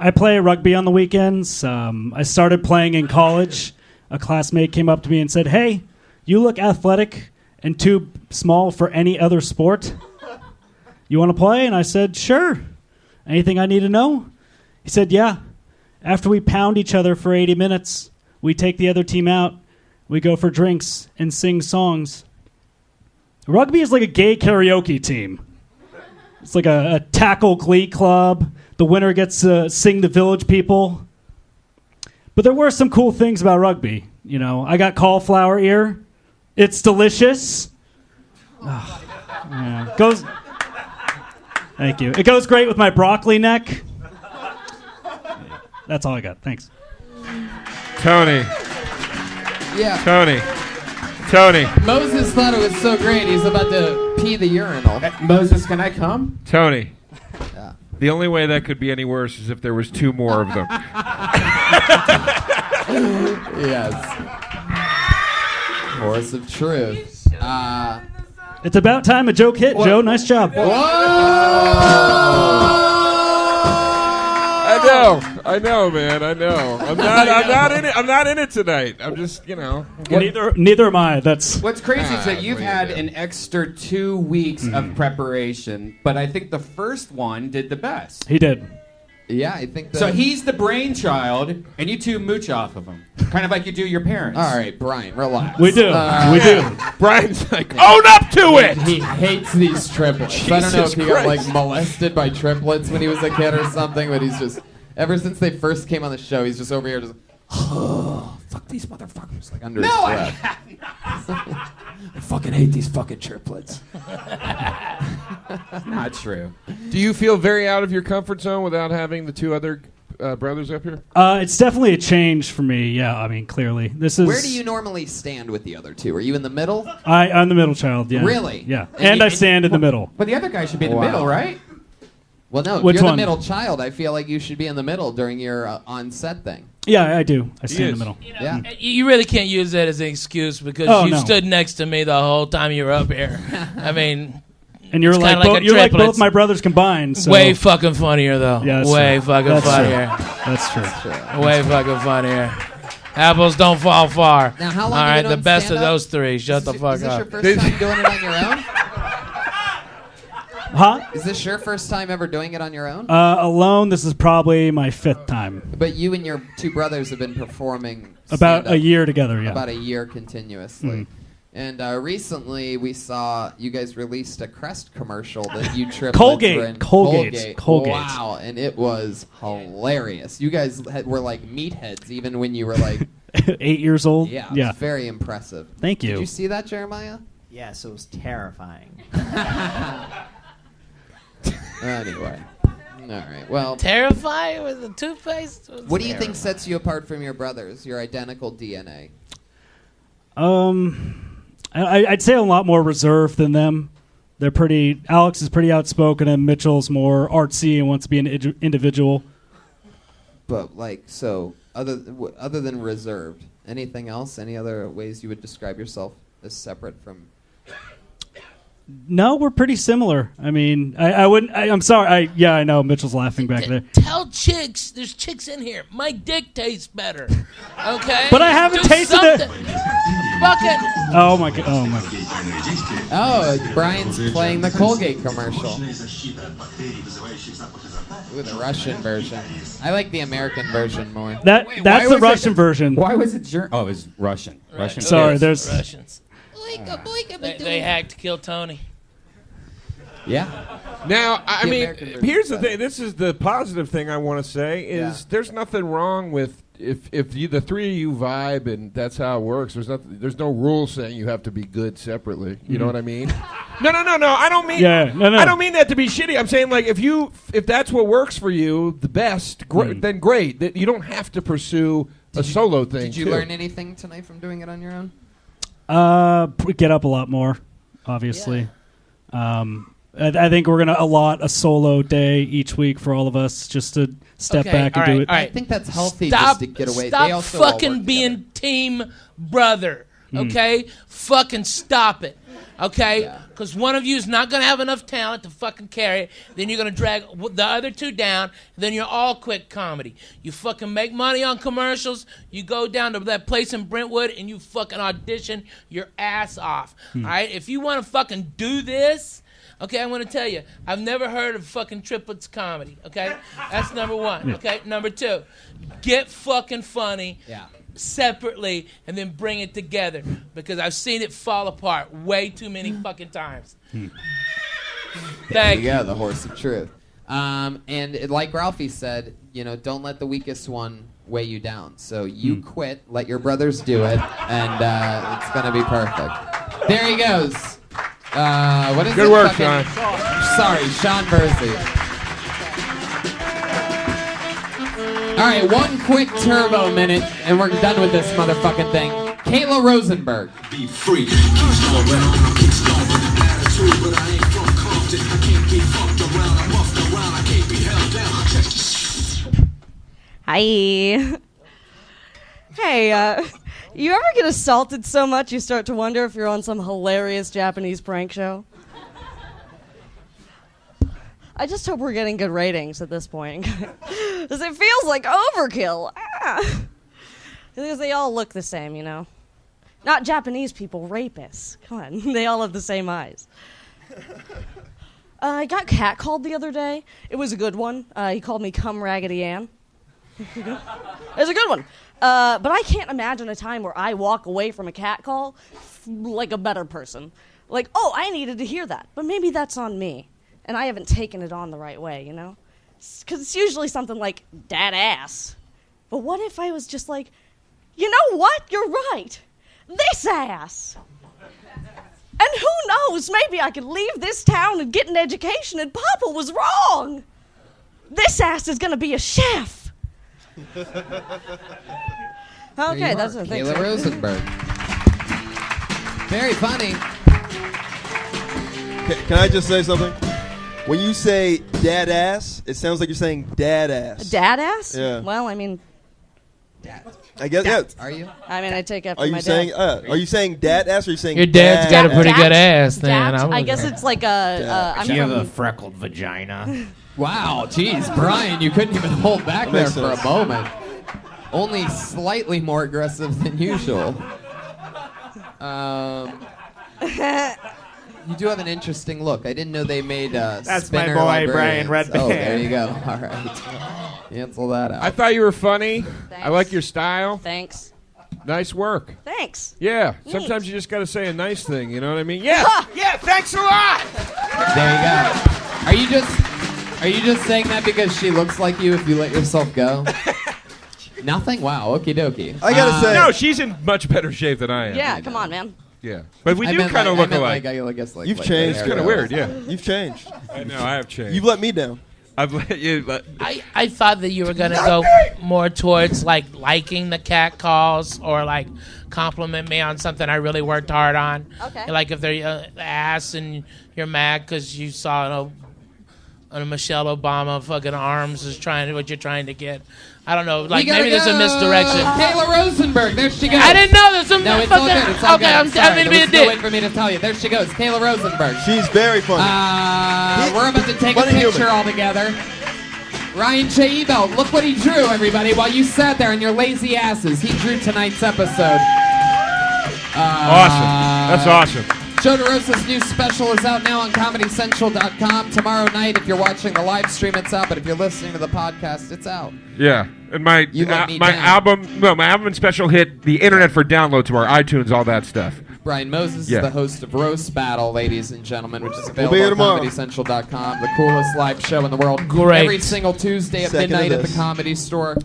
I play rugby on the weekends. I started playing in college. A classmate came up to me and said, "Hey, you look athletic and too small for any other sport. You want to play?" And I said, "Sure. Anything I need to know?" He said, "Yeah. After we pound each other for 80 minutes, we take the other team out, we go for drinks and sing songs." Rugby is like a gay karaoke team. It's like a tackle glee club. The winner gets to sing the Village People. But there were some cool things about rugby. You know, I got cauliflower ear. It's delicious. Oh, yeah. Thank you. It goes great with my broccoli neck. That's all I got. Thanks. Tony. Yeah. Tony. Moses thought it was so great. He's about to pee the urinal. Moses, can I come? Tony. Yeah. The only way that could be any worse is if there was two more of them. Yes. Horse of truth. It's about time a joke hit, Joe. Nice job. I know, man. I know. I'm not in it. I'm not in it tonight. I'm just, Neither am I. That's what's crazy is that you've had an extra 2 weeks of preparation, but I think the first one did the best. He did. Yeah, I think so. He's the brainchild, and you two mooch off of him, kind of like you do your parents. All right, Brian, relax. We do. We do. Brian's like, own up to it. He hates these triplets. I don't know if he got molested by triplets when he was a kid or something, but he's just ever since they first came on the show, he's just over here just. Fuck these motherfuckers! Like under his breath. I fucking hate these fucking triplets. Not true. Do you feel very out of your comfort zone without having the two other brothers up here? It's definitely a change for me. Yeah, I mean, clearly. This is. Where do you normally stand with the other two? Are you in the middle? I'm the middle child, yeah. Really? Yeah. And I stand in the middle. But the other guy should be in the middle, right? Well, no. If Which you're one? the middle child, I feel like you should be in the middle during your on-set thing. Yeah, I do. I stand in the middle. You really can't use that as an excuse because you stood next to me the whole time you were up here. I mean, and you're like, you're like both my brothers combined. So. Way fucking funnier though. Yeah, way fucking funnier. That's true. Way fucking funnier. Apples don't fall far. Now, how long All have you right, done the best of stand-up? those three. Shut the fuck Is this up. your first time doing it on your own? Huh? Is this your first time ever doing it on your own? Alone, this is probably my 5th time. But you and your two brothers have been performing about stand-up a year together. Yeah. About a year continuously. And recently we saw you guys released a Crest commercial that you triplets Colgate. were in. Colgate. Wow, and it was hilarious. You guys were like meatheads even when you were like 8 years old. Yeah, it was very impressive. Thank you. Did you see that, Jeremiah? Yes, it was terrifying. Anyway. All right. Well, terrifying with the toothpaste. What do you think sets you apart from your brothers? Your identical DNA. I'd say I'm a lot more reserved than them. They're pretty. Alex is pretty outspoken, and Mitchell's more artsy and wants to be an individual. But other than reserved, anything else? Any other ways you would describe yourself as separate from? No, we're pretty similar. I mean, I wouldn't. I'm sorry. I know Mitchell's laughing back there. Tell chicks, there's chicks in here. My dick tastes better. Okay. But I haven't tasted it. Fucking. Oh my god. Oh my god. Oh, Brian's playing the Colgate commercial. Ooh, the Russian version. I like the American version more. That's the Russian version. Why was it German? Oh, it was Russian. Russian. Sorry, there's Russians. They hacked to kill Tony. Yeah. Now, I The mean, American version here's the better. thing. This is the positive thing I want to say is there's nothing wrong with if the three of you vibe and that's how it works. There's no rule saying you have to be good separately. You know what I mean? No. I don't mean. Yeah, no. I don't mean that to be shitty. I'm saying like if that's what works for you, the best, then great. That you don't have to pursue a solo thing. Did you too. learn anything tonight from doing it on your own? Get up a lot more, obviously. I think we're gonna allot a solo day each week for all of us, just to step back and do it. All right. I think that's healthy Stop, just to get away. They Stop also all fucking work being team brother. Okay? Fucking stop it. Okay? Because one of you is not going to have enough talent to fucking carry it. Then you're going to drag the other two down. Then you're all quit comedy. You fucking make money on commercials. You go down to that place in Brentwood and you fucking audition your ass off. All right? If you want to fucking do this, okay, I'm going to tell you, I've never heard of fucking triplets comedy, okay? That's number one, okay? Number two, get fucking funny separately and then bring it together because I've seen it fall apart way too many fucking times. Thank you. Yeah, the horse of truth. And like Ralphie said, don't let the weakest one weigh you down. So you quit, let your brothers do it, and it's going to be perfect. There he goes. What is Good it? work, Sean. Sorry, Sean Bursey. All right, one quick turbo minute, and we're done with this motherfucking thing. Kayla Rosenberg. Be free. Keeps going around, keeps going with an attitude, but I ain't from Compton. I can't be fucked around, I'm muffed around, I can't be held down. Check this. Hi. Hey, you ever get assaulted so much you start to wonder if you're on some hilarious Japanese prank show? I just hope we're getting good ratings at this point. Because it feels like overkill. Because they all look the same, Not Japanese people, rapists. Come on, they all have the same eyes. I got catcalled the other day. It was a good one. He called me Cum Raggedy Ann. It was a good one. But I can't imagine a time where I walk away from a catcall like a better person. Like, oh, I needed to hear that. But maybe that's on me. And I haven't taken it on the right way, Because it's usually something like, that ass. But what if I was just like, you know what? You're right. This ass. And who knows? Maybe I could leave this town and get an education and Papa was wrong. This ass is going to be a chef. Okay, that's what I think. Kayla Rosenberg. Very funny. Can I just say something? When you say dad ass, it sounds like you're saying dad ass. Dad ass? Yeah. Well, I mean, I guess. Yeah. Are you? I mean, I take after Are you my saying? dad. Are you saying dad ass or are you saying Your dad's got a pretty good ass, then. I guess it's like a. I'm You have from- a freckled vagina. Wow, geez, Brian, you couldn't even hold back That there makes for a sense. moment. Only slightly more aggressive than usual. You do have an interesting look. I didn't know they made That's my spinner boy, librarians. Brian Redband. Oh, there you go. All right. Cancel that out. I thought you were funny. I Thanks. like your style. Thanks. Nice work. Thanks. Yeah. Neat. Sometimes you just got to say a nice thing. You know what I mean? Yeah. Yeah. Thanks a lot. There you go. Are you just saying that because she looks like you if you let yourself go? Nothing? Wow. Okie dokie. I gotta say. No, she's in much better shape than I am. Yeah, come on, man. Yeah. But we do kind of look alike. I guess like You've changed. It's kind of weird, yeah. You've changed. I know, I have changed. You've let me down. I've let you. I thought that you were gonna go more towards like liking the cat calls or like compliment me on something I really worked hard on. Okay. Like if they're ass and you're mad because you saw a Michelle Obama fucking arms is what you're trying to get. I don't know. Like maybe there's a misdirection. Kayla Rosenberg, there she goes. I didn't know there's some. No, it's all good. It's all okay, good. I'm gonna be a dick. Wait for me to tell you. There she goes, Kayla Rosenberg. She's very funny. We're about to take a picture all together. Ryan J. Ebelt, look what he drew, everybody, while you sat there on your lazy asses. He drew tonight's episode. Awesome. That's awesome. Joe DeRosa's new special is out now on ComedyCentral.com. Tomorrow night, if you're watching the live stream, it's out. But if you're listening to the podcast, it's out. Yeah. And my album and special hit the internet for download tomorrow, iTunes, all that stuff. Brian Moses is the host of Roast Battle, ladies and gentlemen, which is We'll be here available on tomorrow. ComedyCentral.com. The coolest live show in the world. Great. Every single Tuesday at Second midnight of at the this. Comedy Store.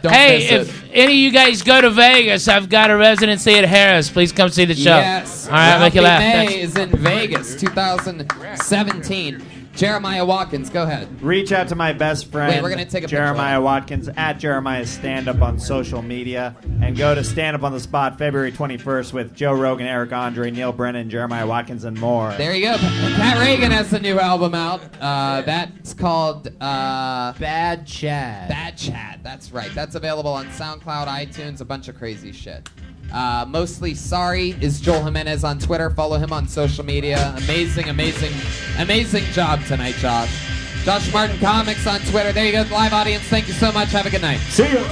Don't Hey, miss if it. any of you guys go to Vegas, I've got a residency at Harris. Please come see the show. Yes. All right, make you laugh. May Thanks. is in Vegas, 2017. Jeremiah Watkins, go ahead. Reach out to my best friend, Wait, we're gonna take a picture. Jeremiah Watkins, at Jeremiah Stand Up on social media, and go to Stand Up on the Spot February 21st with Joe Rogan, Eric Andre, Neil Brennan, Jeremiah Watkins, and more. There you go. Pat Reagan has a new album out. That's called Bad Chad. Bad Chad. That's right. That's available on SoundCloud, iTunes, a bunch of crazy shit. Mostly Sorry is Joel Jimenez on Twitter. Follow him on social media. Amazing job tonight, Josh. Josh Martin Comics on Twitter. There you go, live audience. Thank you so much. Have a good night. See you.